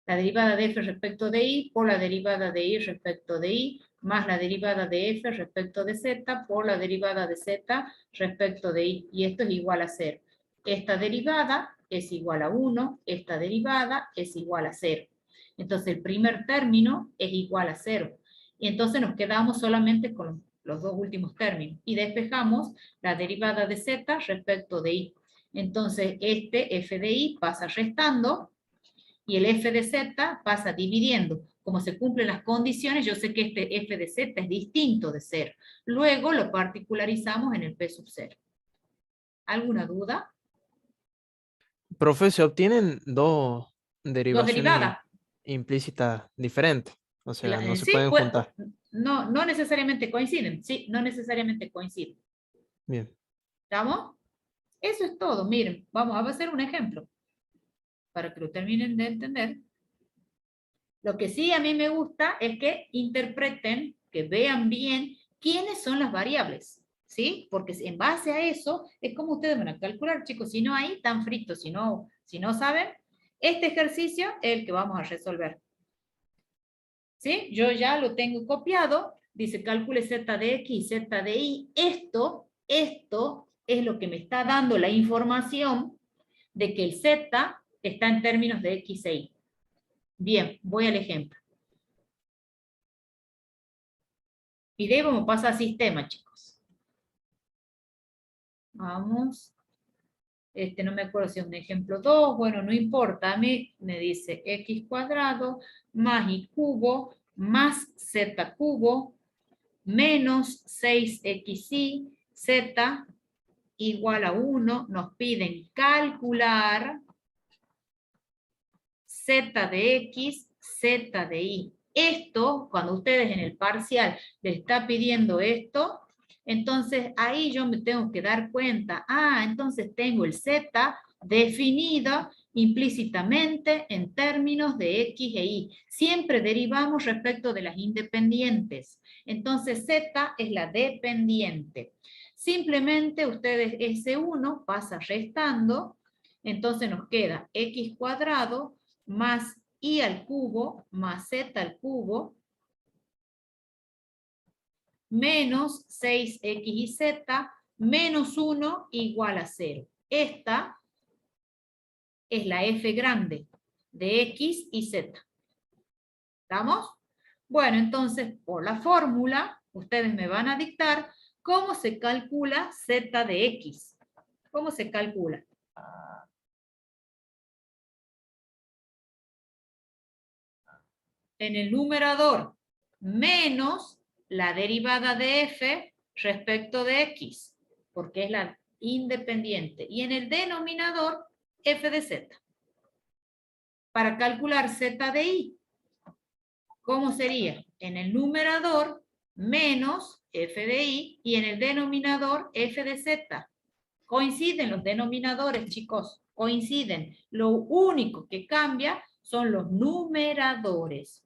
S1: La derivada de f respecto de y por la derivada de y respecto de y, más la derivada de f respecto de z por la derivada de z respecto de y. Y esto es igual a 0. Esta derivada es igual a 1, esta derivada es igual a 0. Entonces el primer término es igual a 0. Y entonces nos quedamos solamente con los dos últimos términos. Y despejamos la derivada de z respecto de y. Entonces este f de y pasa restando, y el f de z pasa dividiendo. Como se cumplen las condiciones, yo sé que este f de z es distinto de 0. Luego lo particularizamos en el p sub 0. ¿Alguna duda?
S3: Profe, se obtienen dos derivaciones
S1: derivadas.
S3: implícitas diferentes. O sea, no se
S1: Sí,
S3: pueden juntar.
S1: no necesariamente coinciden. Sí, no necesariamente coinciden.
S3: Bien.
S1: ¿Estamos? Eso es todo. Miren, vamos a hacer un ejemplo para que lo terminen de entender. Lo que sí a mí me gusta es que interpreten, que vean bien quiénes son las variables, ¿sí? Porque en base a eso es como ustedes van a calcular, chicos. Si no hay tan fritos, si no saben, este ejercicio es el que vamos a resolver. ¿Sí? Yo ya lo tengo copiado. Dice calcule z de x y z de y. Esto es lo que me está dando la información de que el z está en términos de x e y. Bien, voy al ejemplo. Y de ahí vamos a pasar a sistema, chicos. Vamos. No me acuerdo si es un ejemplo 2. Bueno, no importa. A mí me dice x cuadrado más y cubo más z cubo menos 6xy z igual a 1. Nos piden calcular z de x, z de y. Esto, cuando ustedes en el parcial les está pidiendo esto, entonces ahí yo me tengo que dar cuenta, entonces tengo el z definido implícitamente en términos de x e y. Siempre derivamos respecto de las independientes. Entonces z es la dependiente. Simplemente ustedes ese 1 pasa restando, entonces nos queda x cuadrado más y al cubo más z al cubo menos 6x y z menos 1 igual a 0. Esta es la f grande de x y z. ¿Estamos? Bueno, entonces por la fórmula ustedes me van a dictar cómo se calcula z de x. ¿Cómo se calcula? En el numerador menos la derivada de f respecto de x, porque es la independiente. Y en el denominador, f de z. Para calcular z de y, ¿cómo sería? En el numerador menos f de y en el denominador f de z. Coinciden los denominadores, chicos, coinciden. Lo único que cambia son los numeradores.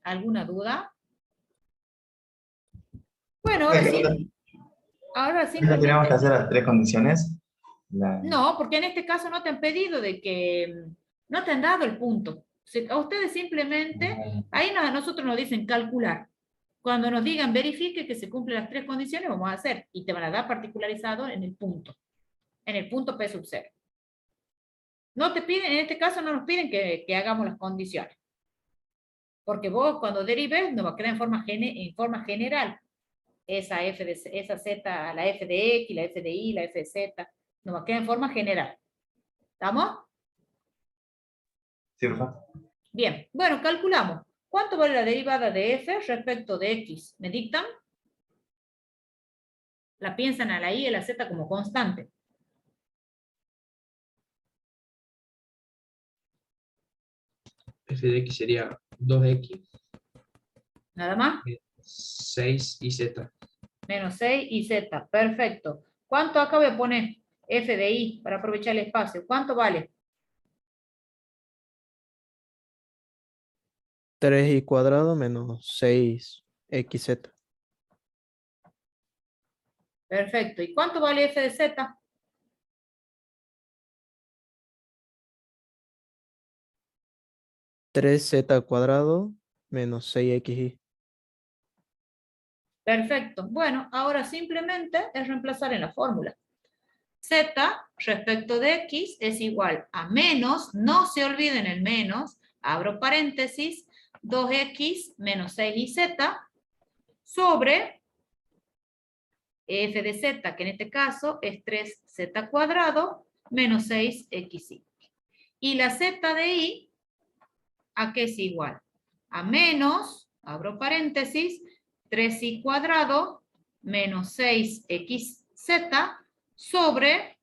S1: ¿Alguna duda? Bueno, ahora sí. Ahora sí.
S2: ¿No tenemos que hacer las tres condiciones?
S1: No, porque en este caso no te han pedido no te han dado el punto. A ustedes simplemente, ahí a nosotros nos dicen calcular. Cuando nos digan verifique que se cumplen las tres condiciones, vamos a hacer. Y te van a dar particularizado en el punto P sub 0. No te piden, en este caso no nos piden que hagamos las condiciones. Porque vos cuando derives nos va a quedar en forma general. Esa z, la f de x, la f de y, la f de z. Nos va a quedar en forma general. ¿Estamos?
S2: Sí, profe.
S1: Bien, bueno, calculamos. ¿Cuánto vale la derivada de f respecto de x? ¿Me dictan? La piensan a la y y a la z como constante.
S6: F de x sería 2x,
S1: ¿Nada más?
S6: 6 y z.
S1: Menos 6 y z. Perfecto. ¿Cuánto acá voy a poner? F de y para aprovechar el espacio. ¿Cuánto vale?
S3: 3y cuadrado menos 6xz.
S1: Perfecto. ¿Y cuánto vale f de z?
S3: 3z cuadrado menos 6xy.
S1: Perfecto. Bueno, ahora simplemente es reemplazar en la fórmula. Z respecto de x es igual a menos, no se olviden el menos, abro paréntesis, 2x menos 6yz sobre f de z, que en este caso es 3z cuadrado menos 6xy. Y la z de y, ¿a qué es igual? A menos, abro paréntesis, 3y cuadrado menos 6xz sobre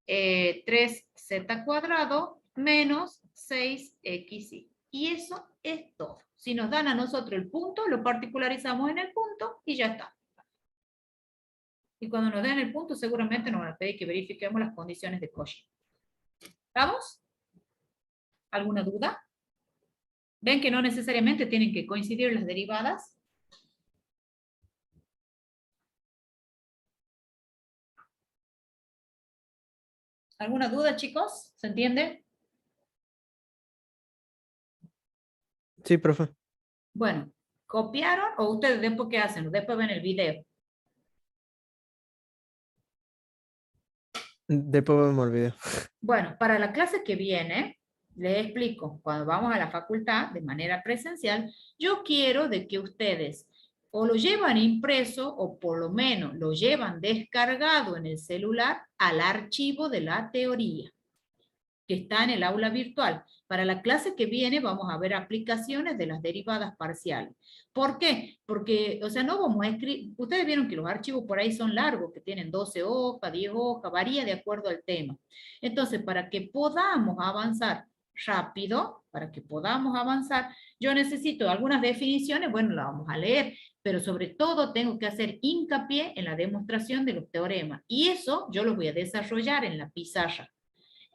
S1: 3z cuadrado menos 6xy. Y eso es todo. Si nos dan a nosotros el punto, lo particularizamos en el punto y ya está. Y cuando nos den el punto, seguramente nos van a pedir que verifiquemos las condiciones de Cauchy. ¿Vamos? ¿Alguna duda? ¿Ven que no necesariamente tienen que coincidir las derivadas? ¿Alguna duda, chicos? ¿Se entiende?
S3: Sí, profe.
S1: Bueno, ¿copiaron o ustedes después qué hacen? Después ven el video.
S3: Después vemos el video.
S1: Bueno, para la clase que viene, les explico, cuando vamos a la facultad de manera presencial, yo quiero de que ustedes o lo llevan impreso o por lo menos lo llevan descargado en el celular al archivo de la teoría que está en el aula virtual. Para la clase que viene vamos a ver aplicaciones de las derivadas parciales. ¿Por qué? Porque, o sea, no vamos a escribir, ustedes vieron que los archivos por ahí son largos, que tienen 12 hojas, 10 hojas, varía de acuerdo al tema. Entonces, para que podamos avanzar rápido, para que podamos avanzar, yo necesito algunas definiciones, bueno, las vamos a leer, pero sobre todo tengo que hacer hincapié en la demostración de los teoremas. Y eso yo lo voy a desarrollar en la pizarra.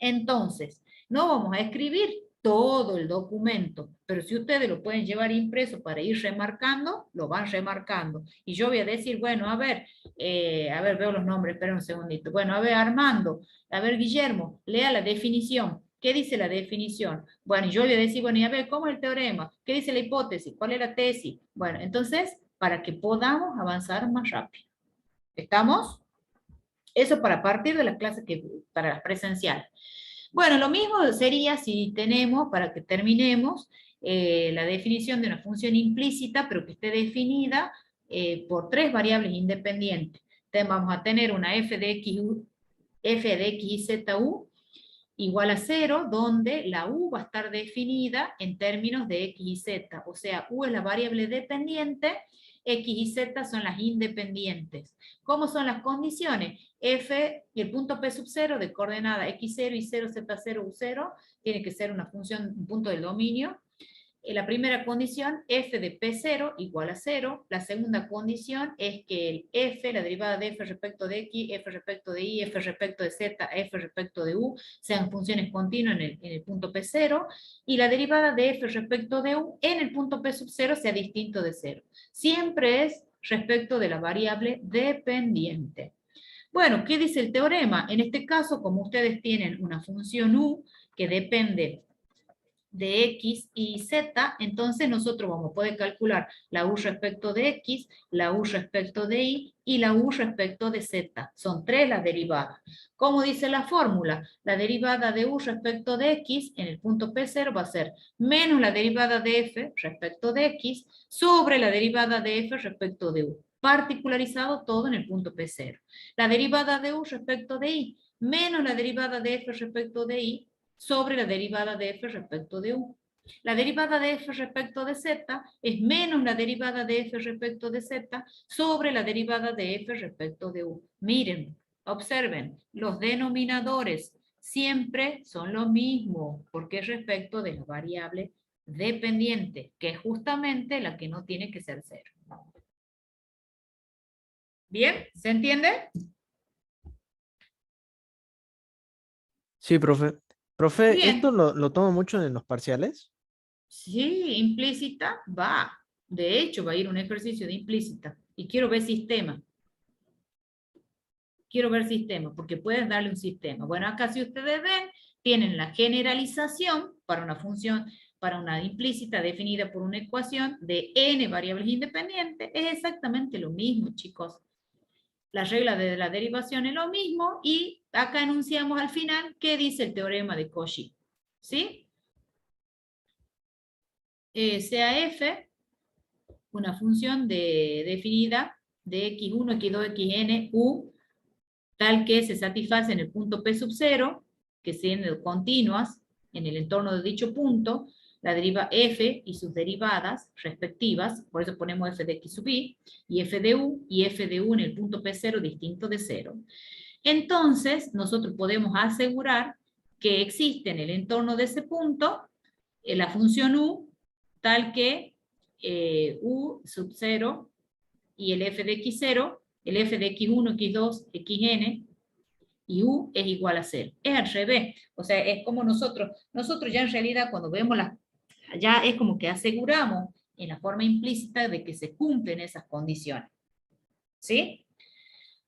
S1: Entonces, no vamos a escribir todo el documento, pero si ustedes lo pueden llevar impreso para ir remarcando, lo van remarcando. Y yo voy a decir, bueno, a ver, veo los nombres, espera un segundito. Bueno, a ver, Armando, a ver, Guillermo, lea la definición. ¿Qué dice la definición? Bueno, yo voy a decir, bueno, y a ver, ¿cómo es el teorema? ¿Qué dice la hipótesis? ¿Cuál es la tesis? Bueno, entonces, para que podamos avanzar más rápido. ¿Estamos? Eso para partir de las clases para las presenciales. Bueno, lo mismo sería si tenemos, para que terminemos, la definición de una función implícita, pero que esté definida por tres variables independientes. Entonces vamos a tener una f de x y z u igual a 0, donde la u va a estar definida en términos de x y z. O sea, u es la variable dependiente, x y z son las independientes. ¿Cómo son las condiciones? F y el punto P sub 0 de coordenada x0 y 0, z0, u0, tiene que ser una función, un punto del dominio. La primera condición, f de P0 igual a 0. La segunda condición es que el f, la derivada de f respecto de x, f respecto de y, f respecto de z, f respecto de u, sean funciones continuas en el punto P0. Y la derivada de f respecto de u en el punto P sub 0 sea distinto de 0. Siempre es respecto de la variable dependiente. Bueno, ¿qué dice el teorema? En este caso, como ustedes tienen una función u que depende de x y z, entonces nosotros vamos a poder calcular la u respecto de x, la u respecto de y la u respecto de z. Son tres las derivadas. ¿Cómo dice la fórmula? La derivada de u respecto de x en el punto P0 va a ser menos la derivada de f respecto de x sobre la derivada de f respecto de u. Particularizado todo en el punto P0. La derivada de u respecto de y menos la derivada de f respecto de y sobre la derivada de f respecto de u. La derivada de f respecto de z es menos la derivada de f respecto de z sobre la derivada de f respecto de u. Miren, observen, los denominadores siempre son lo mismo, porque es respecto de la variable dependiente, que es justamente la que no tiene que ser cero. ¿Bien? ¿Se entiende?
S3: Sí, profe. Profe,
S1: Bien.
S3: ¿esto lo tomo mucho en los parciales?
S1: Sí, implícita va. De hecho, va a ir un ejercicio de implícita. Y quiero ver sistema. Quiero ver sistema, porque puedes darle un sistema. Bueno, acá si ustedes ven, tienen la generalización para una función, para una implícita definida por una ecuación de n variables independientes. Es exactamente lo mismo, chicos. La regla de la derivación es lo mismo y acá enunciamos al final qué dice el teorema de Cauchy. ¿Sí? Sea f una función definida de x1, x2, xn, u, tal que se satisface en el punto P sub 0, que sean continuas en el entorno de dicho punto, la deriva f y sus derivadas respectivas, por eso ponemos f de x sub i, y f de u en el punto P0 distinto de 0. Entonces, nosotros podemos asegurar que existe en el entorno de ese punto la función u, tal que u sub 0 y el f de x0, el f de x1, x2, xn, y u es igual a 0. Es al revés. O sea, es como nosotros ya en realidad cuando vemos ya es como que aseguramos en la forma implícita de que se cumplen esas condiciones. ¿Sí?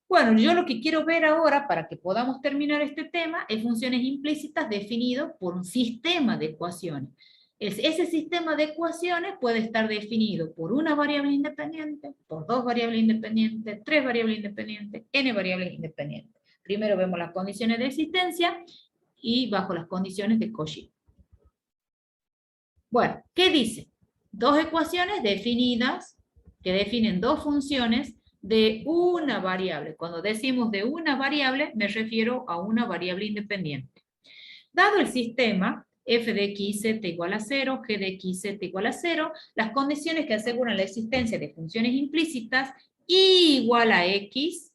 S1: Bueno, yo lo que quiero ver ahora, para que podamos terminar este tema, es funciones implícitas definido por un sistema de ecuaciones. Ese sistema de ecuaciones puede estar definido por una variable independiente, por dos variables independientes, tres variables independientes, n variables independientes. Primero vemos las condiciones de existencia y bajo las condiciones de Cauchy. Bueno, ¿qué dice? Dos ecuaciones definidas que definen dos funciones de una variable. Cuando decimos de una variable, me refiero a una variable independiente. Dado el sistema, f de x y z igual a 0, g de x y z igual a 0, las condiciones que aseguran la existencia de funciones implícitas y igual a x,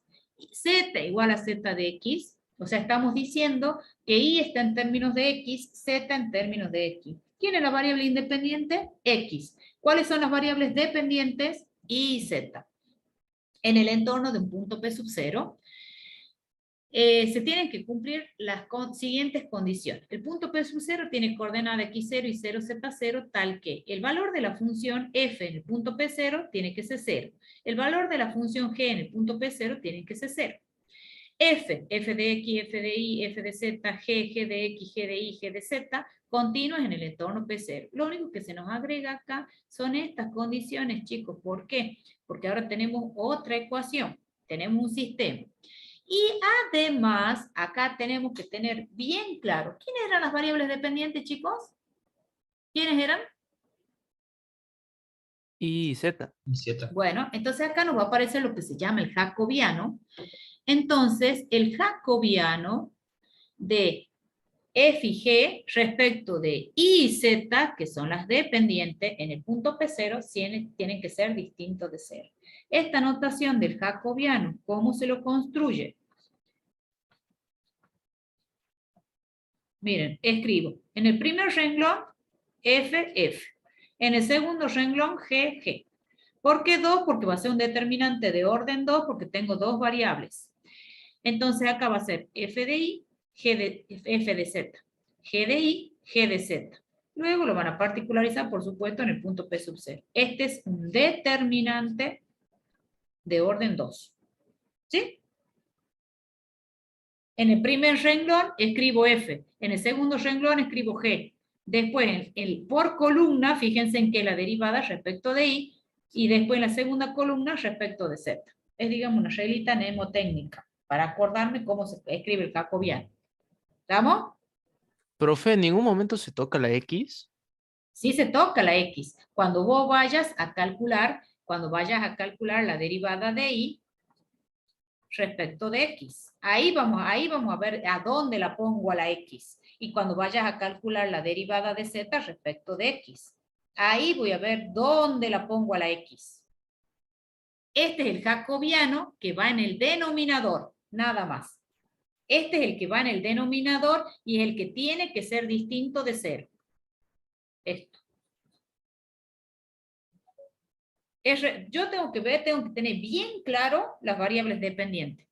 S1: z igual a z de x, o sea, estamos diciendo que y está en términos de x, z en términos de x. ¿Quién es la variable independiente? X. ¿Cuáles son las variables dependientes? Y y z. En el entorno de un punto P sub 0, se tienen que cumplir las siguientes condiciones. El punto P sub 0 tiene coordenada x0 y 0z0 tal que el valor de la función f en el punto P0 tiene que ser 0. El valor de la función g en el punto P0 tiene que ser 0. F de x, f de y, f de z, g de x, g de y, g de z, continuas en el entorno P0. Lo único que se nos agrega acá son estas condiciones, chicos. ¿Por qué? Porque ahora tenemos otra ecuación, tenemos un sistema. Y además, acá tenemos que tener bien claro, ¿quiénes eran las variables dependientes, chicos? ¿Quiénes eran?
S3: Y Z.
S6: Y Z.
S1: Bueno, entonces acá nos va a aparecer lo que se llama el jacobiano. Entonces, el jacobiano de f y g respecto de y y z, que son las dependientes, en el punto P0 tienen que ser distintos de 0. Esta notación del jacobiano, ¿cómo se lo construye? Miren, escribo en el primer renglón f, f. En el segundo renglón g, g. ¿Por qué 2? Porque va a ser un determinante de orden 2 porque tengo dos variables. Entonces acá va a ser f de y, f de z. G de y, g de z. Luego lo van a particularizar, por supuesto, en el punto P sub 0. Este es un determinante de orden 2. ¿Sí? En el primer renglón escribo f. En el segundo renglón escribo g. Después, por columna, fíjense en que la derivada respecto de y, y después en la segunda columna respecto de z. Es, digamos, una reglita mnemotécnica para acordarme cómo se escribe el jacobiano. ¿Estamos?
S3: Profe, ¿en ningún momento se toca la X?
S1: Sí se toca la X. Cuando vos vayas a calcular la derivada de y, respecto de x. Ahí vamos a ver a dónde la pongo a la x. Y cuando vayas a calcular la derivada de z respecto de x. Ahí voy a ver dónde la pongo a la x. Este es el jacobiano que va en el denominador, nada más. Este es el que va en el denominador y es el que tiene que ser distinto de 0. Esto. Yo tengo que tener bien claro las variables dependientes.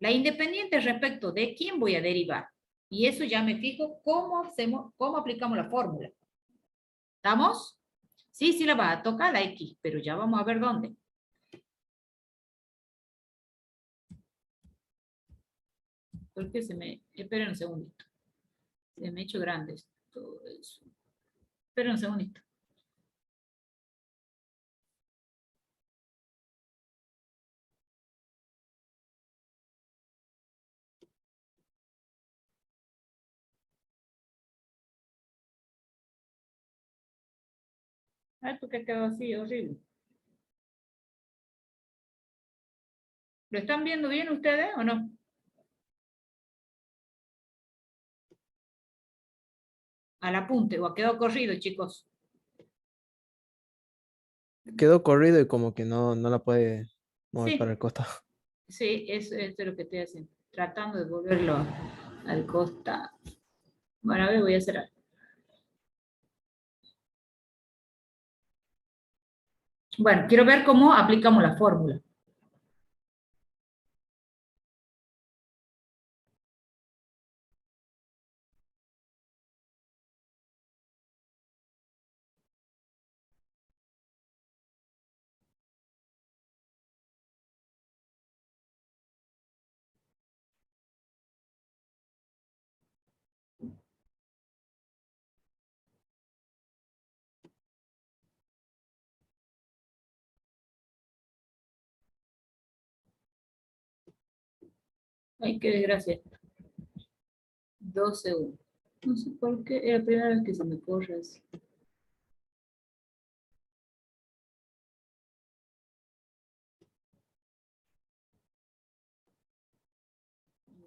S1: La independiente respecto de quién voy a derivar. Y eso ya me fijo cómo aplicamos la fórmula. ¿Estamos? Sí la va a tocar la X, pero ya vamos a ver dónde. Porque esperen un segundito. Se me ha hecho grande todo eso. Esperen un segundito. Ay, ¿por qué quedó así? Horrible. ¿Lo están viendo bien ustedes o no? Al apunte, o ha quedado corrido, chicos.
S3: Quedó corrido y como que no la puede mover
S1: Sí.
S3: para el costado.
S1: Sí, eso es lo que estoy haciendo. Tratando de volverlo al costado. Bueno, a ver, voy a hacer algo. Bueno, quiero ver cómo aplicamos la fórmula. Ay, qué desgracia. 2 segundos. No sé por qué, es la primera vez que se me corre así.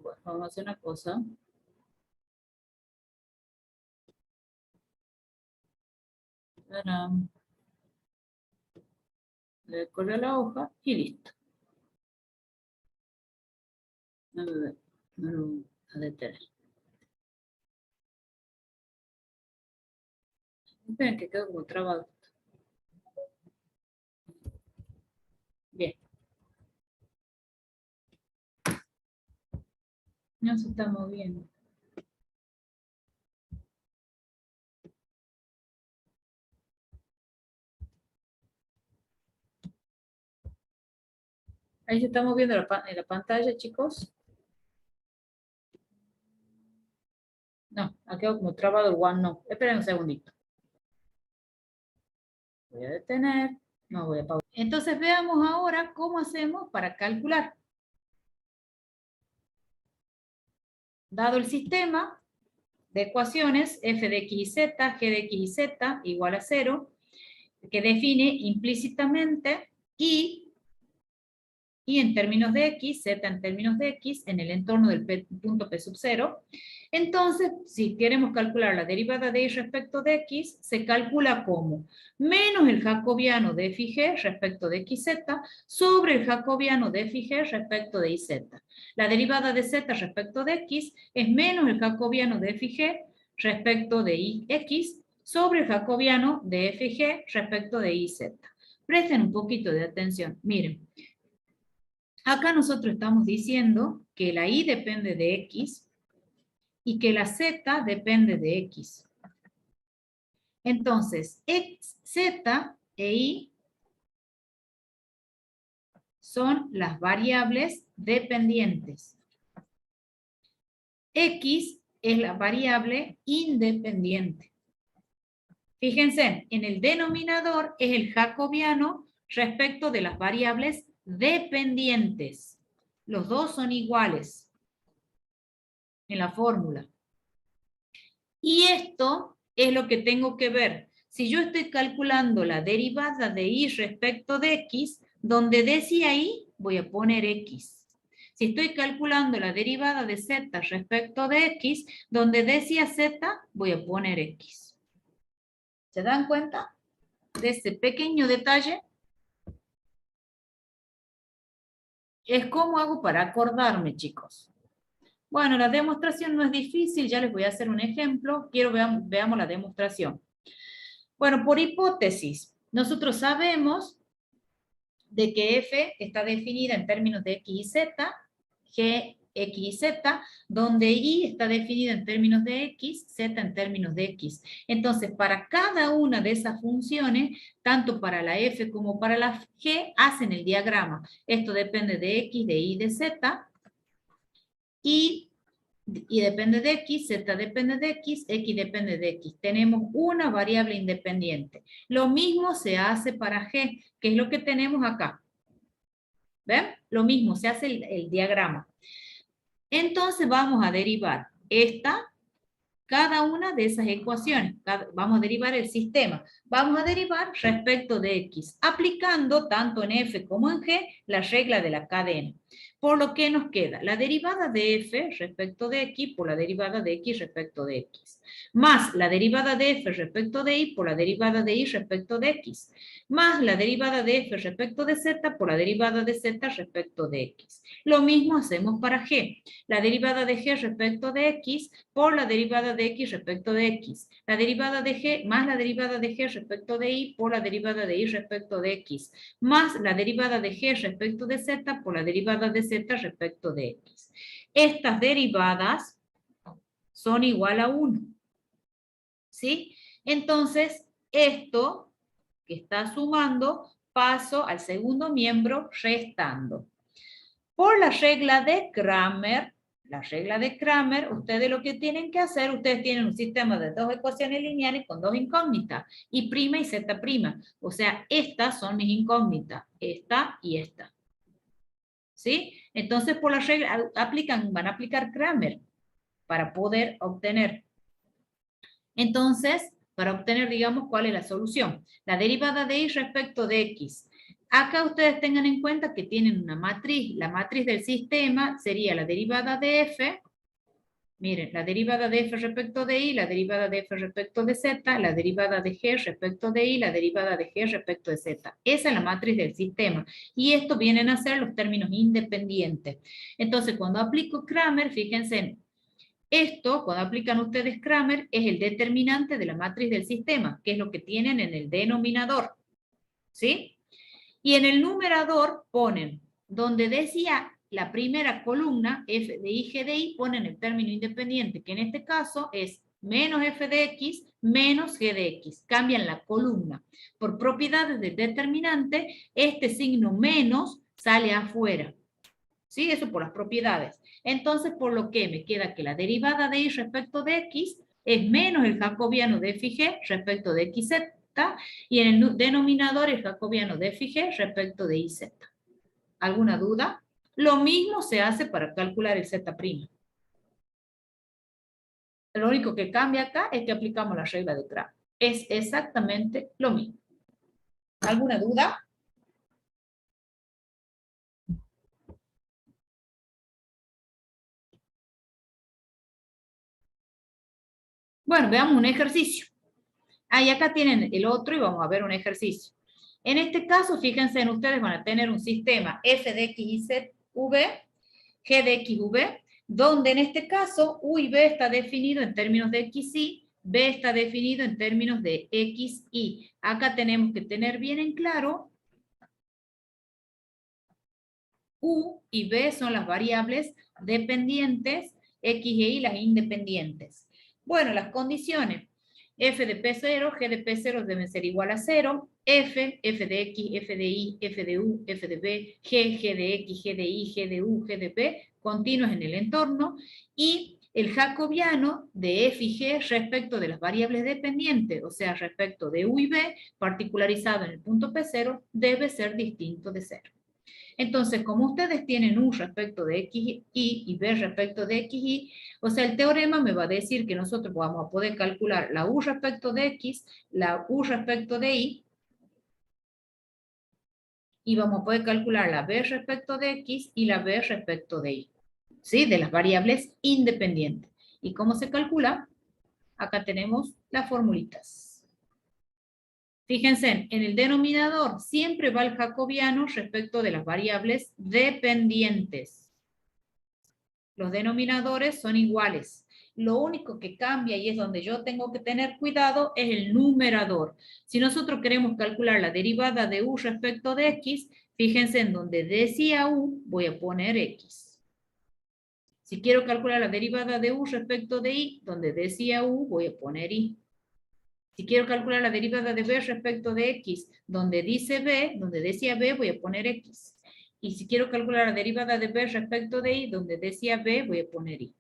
S1: Bueno, vamos a hacer una cosa. Le corre la hoja y listo. A ver, no lo voy a detener. Esperen que quedó como trabado. Bien. No se está moviendo. Ahí se está moviendo en la pantalla, chicos. No, ha quedado como trabado el OneNote. Esperen un segundito. Voy a detener. No voy a pausar. Entonces veamos ahora cómo hacemos para calcular. Dado el sistema de ecuaciones f de x y z, g de x y z igual a 0, que define implícitamente y en términos de x, z en términos de x, en el entorno del punto P sub 0. Entonces, si queremos calcular la derivada de y respecto de x, se calcula como menos el jacobiano de f y g respecto de xz sobre el jacobiano de f y g respecto de iz. La derivada de z respecto de x es menos el jacobiano de f y g respecto de x sobre el jacobiano de f y g respecto de iz. Presten un poquito de atención. Miren. Acá nosotros estamos diciendo que la y depende de x y que la z depende de x. Entonces, z e y son las variables dependientes. X es la variable independiente. Fíjense, en el denominador es el jacobiano respecto de las variables dependientes. Los dos son iguales en la fórmula. Y esto es lo que tengo que ver. Si yo estoy calculando la derivada de y respecto de x, donde decía y voy a poner X. Si estoy calculando la derivada de Z respecto de X, donde decía Z, voy a poner X. ¿Se dan cuenta de ese pequeño detalle? Es cómo hago para acordarme, chicos. Bueno, la demostración no es difícil, ya les voy a hacer un ejemplo. Quiero veamos la demostración. Bueno, por hipótesis, nosotros sabemos de que F está definida en términos de X y Z, G, X y Z, donde Y está definida en términos de X, Z en términos de X. Entonces, para cada una de esas funciones, tanto para la F como para la G, hacen el diagrama. Esto depende de X, de Y, de Z, y depende de X, Z depende de X depende de X. Tenemos una variable independiente. Lo mismo se hace para G, que es lo que tenemos acá. ¿Ven? Lo mismo, se hace el diagrama. Entonces vamos a derivar cada una de esas ecuaciones. Vamos a derivar el sistema. Vamos a derivar respecto de X, aplicando tanto en F como en G la regla de la cadena. Por lo que nos queda la derivada de F respecto de X por la derivada de X respecto de X, más la derivada de F respecto de Y por la derivada de Y respecto de X, más la derivada de F respecto de Z por la derivada de Z respecto de X. Lo mismo hacemos para G. La derivada de G respecto de X por la derivada de X respecto de X. La derivada de G más la derivada de G respecto de Y por la derivada de Y respecto de X. Más la derivada de G respecto de Z por la derivada de Z respecto de X. Estas derivadas son igual a 1. ¿Sí? Entonces, esto que está sumando, paso al segundo miembro restando. Por la regla de Cramer, ustedes lo que tienen que hacer, ustedes tienen un sistema de dos ecuaciones lineales con dos incógnitas, y' y z'. O sea, estas son mis incógnitas, esta y esta. ¿Sí? Entonces, por la regla, van a aplicar Cramer para poder obtener. Entonces, para obtener, digamos, cuál es la solución. La derivada de Y respecto de X. Acá ustedes tengan en cuenta que tienen una matriz. La matriz del sistema sería la derivada de F. Miren, la derivada de F respecto de Y, la derivada de F respecto de Z, la derivada de G respecto de Y, la derivada de G respecto de Z. Esa es la matriz del sistema. Y esto vienen a ser los términos independientes. Entonces, cuando aplico Cramer, fíjense, esto, cuando aplican ustedes Cramer, es el determinante de la matriz del sistema, que es lo que tienen en el denominador. ¿Sí? Y en el numerador ponen, donde decía la primera columna, f de y, g de y, ponen el término independiente, que en este caso es menos f de x menos g de x. Cambian la columna. Por propiedades del determinante, este signo menos sale afuera. ¿Sí? Eso por las propiedades. Entonces, por lo que me queda que la derivada de y respecto de x es menos el jacobiano de f y g respecto de x, z, y en el denominador el jacobiano de f y g respecto de y, z. ¿Alguna duda? Lo mismo se hace para calcular el z'. Lo único que cambia acá es que aplicamos la regla de Cramer. Es exactamente lo mismo. ¿Alguna duda? Bueno, veamos un ejercicio. Y acá tienen el otro y vamos a ver un ejercicio. En este caso, fíjense en ustedes, van a tener un sistema f de x y z, v, g de x, v, donde en este caso u y b está definido en términos de x, y, b está definido en términos de x, y. Acá tenemos que tener bien en claro, u y b son las variables dependientes, x y y las independientes. Bueno, las condiciones. F de P0, G de P0 deben ser igual a 0, F de X, F de Y, F de U, F de B, G de X, G de Y, G de U, G de B, continuos en el entorno, y el jacobiano de F y G respecto de las variables dependientes, o sea, respecto de U y B, particularizado en el punto P0, debe ser distinto de 0. Entonces, como ustedes tienen U respecto de X, Y B respecto de X, Y, o sea, el teorema me va a decir que nosotros vamos a poder calcular la U respecto de X, la U respecto de Y Y vamos a poder calcular la b respecto de x y la b respecto de y. ¿Sí? De las variables independientes. ¿Y cómo se calcula? Acá tenemos las formulitas. Fíjense, en el denominador siempre va el jacobiano respecto de las variables dependientes. Los denominadores son iguales. Lo único que cambia, y es donde yo tengo que tener cuidado, es el numerador. Si nosotros queremos calcular la derivada de u respecto de x, fíjense en donde decía u, voy a poner x. Si quiero calcular la derivada de u respecto de y, donde decía u, voy a poner y. Si quiero calcular la derivada de b respecto de x, donde dice b, donde decía b, voy a poner x. Y si quiero calcular la derivada de b respecto de y, donde decía b, voy a poner y.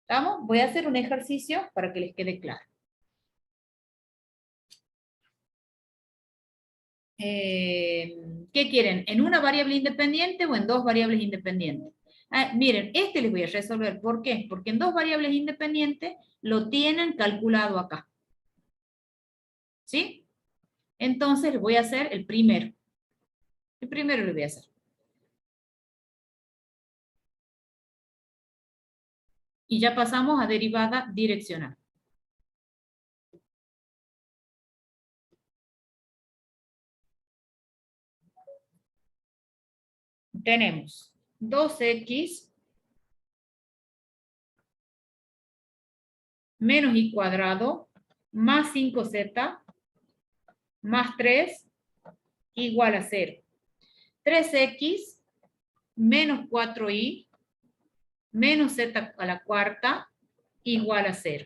S1: ¿Estamos? Voy a hacer un ejercicio para que les quede claro. ¿Qué quieren? ¿En una variable independiente o en dos variables independientes? Miren, este les voy a resolver. ¿Por qué? Porque en dos variables independientes lo tienen calculado acá. ¿Sí? Entonces voy a hacer el primero. El primero lo voy a hacer. Y ya pasamos a derivada direccional. Tenemos 2x menos y cuadrado más 5z más 3 igual a 0. 3x menos 4y menos z a la cuarta igual a 0.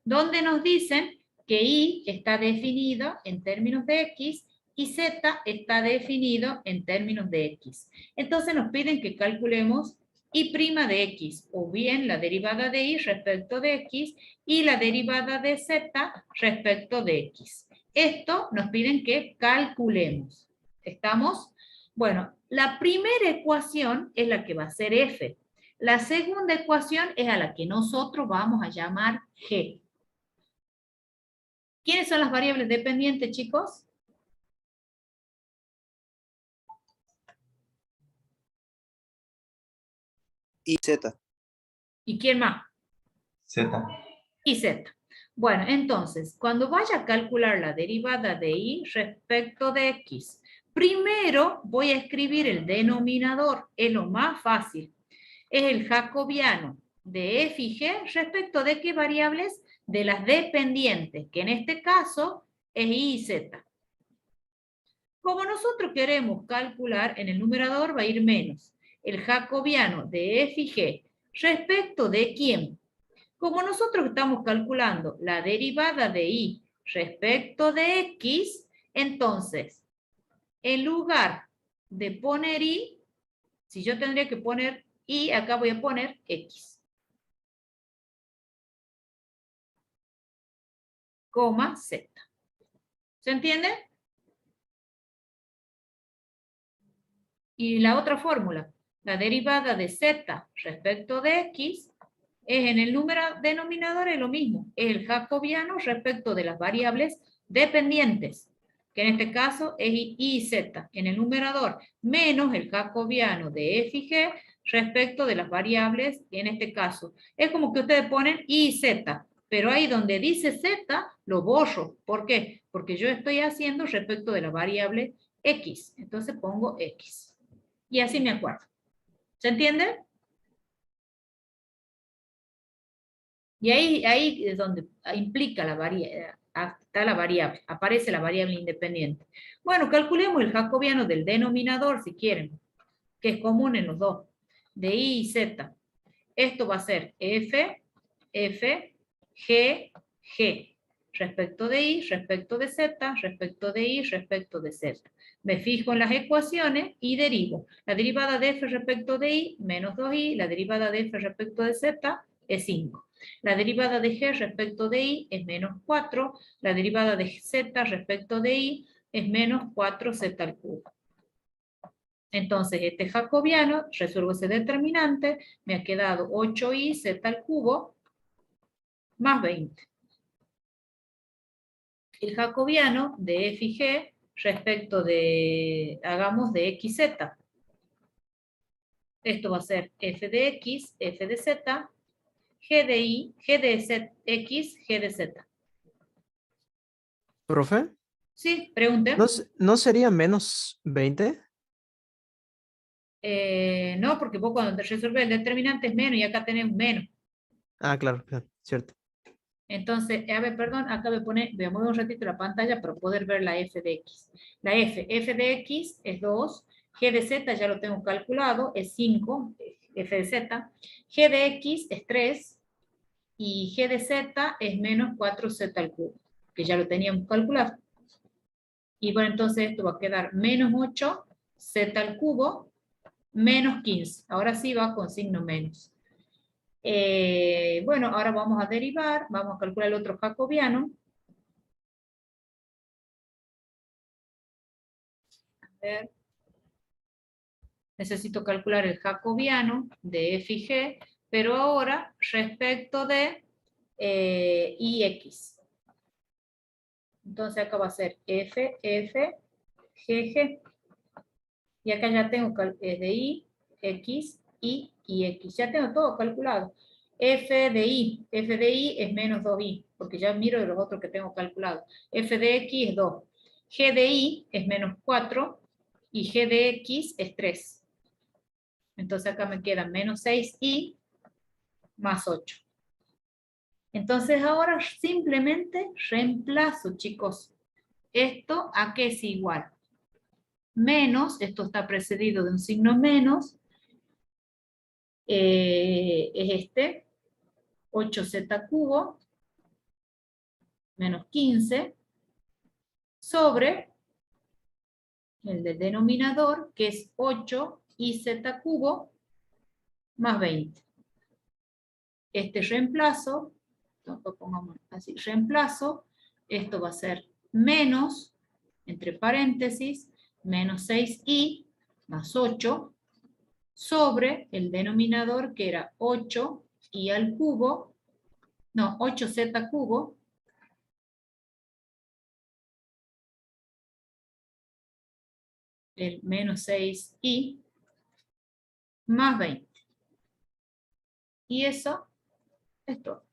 S1: Donde nos dicen que y está definido en términos de x y z está definido en términos de x. Entonces nos piden que calculemos y' de x, o bien la derivada de y respecto de x y la derivada de z respecto de x. Esto nos piden que calculemos. ¿Estamos? Bueno, la primera ecuación es la que va a ser f. La segunda ecuación es a la que nosotros vamos a llamar g. ¿Quiénes son las variables dependientes, chicos?
S5: Y Z.
S1: ¿Y quién más?
S2: Z.
S1: Y z. Bueno, entonces, cuando vaya a calcular la derivada de y respecto de x, primero voy a escribir el denominador, es lo más fácil. Es el jacobiano de f y g respecto de qué variables? De las dependientes, que en este caso es y y z. Como nosotros queremos calcular, en el numerador va a ir menos. El jacobiano de f y g respecto de quién. Como nosotros estamos calculando la derivada de y respecto de x, entonces, en lugar de poner y, si yo tendría que poner y, acá voy a poner x. Coma z. ¿Se entiende? Y la otra fórmula, la derivada de z respecto de x, es en el denominador es lo mismo, es el jacobiano respecto de las variables dependientes, que en este caso es y y z, en el numerador, menos el jacobiano de f y g respecto de las variables, en este caso. Es como que ustedes ponen y z, pero ahí donde dice z, lo borro. ¿Por qué? Porque yo estoy haciendo respecto de la variable x, entonces pongo x. Y así me acuerdo. ¿Se entiende? Y ahí es donde implica la variable, está la variable, aparece la variable independiente. Bueno, calculemos el jacobiano del denominador si quieren, que es común en los dos, de y y z. Esto va a ser f, f, g, g. Respecto de y, respecto de z, respecto de y, respecto de z. Me fijo en las ecuaciones y derivo. La derivada de f respecto de y, menos 2y, la derivada de f respecto de z es 5. La derivada de g respecto de y es menos 4. La derivada de z respecto de y es menos 4z al cubo. Entonces, este jacobiano, resuelvo ese determinante, me ha quedado 8y z al cubo más 20. El jacobiano de f y g respecto de, hagamos de xz. Esto va a ser f de x, f de z, g de y, g de z, x, g de z.
S3: ¿Profe?
S1: Sí, pregunten.
S3: ¿No sería menos 20?
S1: No, porque vos cuando te resuelves el determinante es menos y acá tenés menos.
S3: Ah, claro, claro, cierto.
S1: Entonces, a ver, perdón, acá voy a mover un ratito la pantalla para poder ver la f de x. La f de x es 2, g de z ya lo tengo calculado, es 5, f de z, g de x es 3 y g de z es menos 4z al cubo, que ya lo teníamos calculado. Y bueno, entonces esto va a quedar menos 8, z al cubo, menos 15. Ahora sí va con signo menos. Bueno, ahora vamos a derivar, vamos a calcular el otro jacobiano. A ver. Necesito calcular el jacobiano de f y g, pero ahora respecto de ix. Entonces acá va a ser f, f, g, g. Y acá ya tengo de y, x, y x. Ya tengo todo calculado. F de y es menos 2y, porque ya miro de los otros que tengo calculado. F de x es 2. G de y es menos 4 y g de x es 3. Entonces acá me queda menos 6y más 8. Entonces ahora simplemente reemplazo, chicos. Esto a qué es igual. Menos, esto está precedido de un signo menos, es este, 8z cubo menos 15 sobre el del denominador, que es 8iz cubo más 20. Este reemplazo, pongamos así, reemplazo, esto va a ser menos, entre paréntesis, menos 6y más 8 sobre el denominador que era 8y al cubo, no, 8z cubo, el menos 6y más 20. Y eso es todo.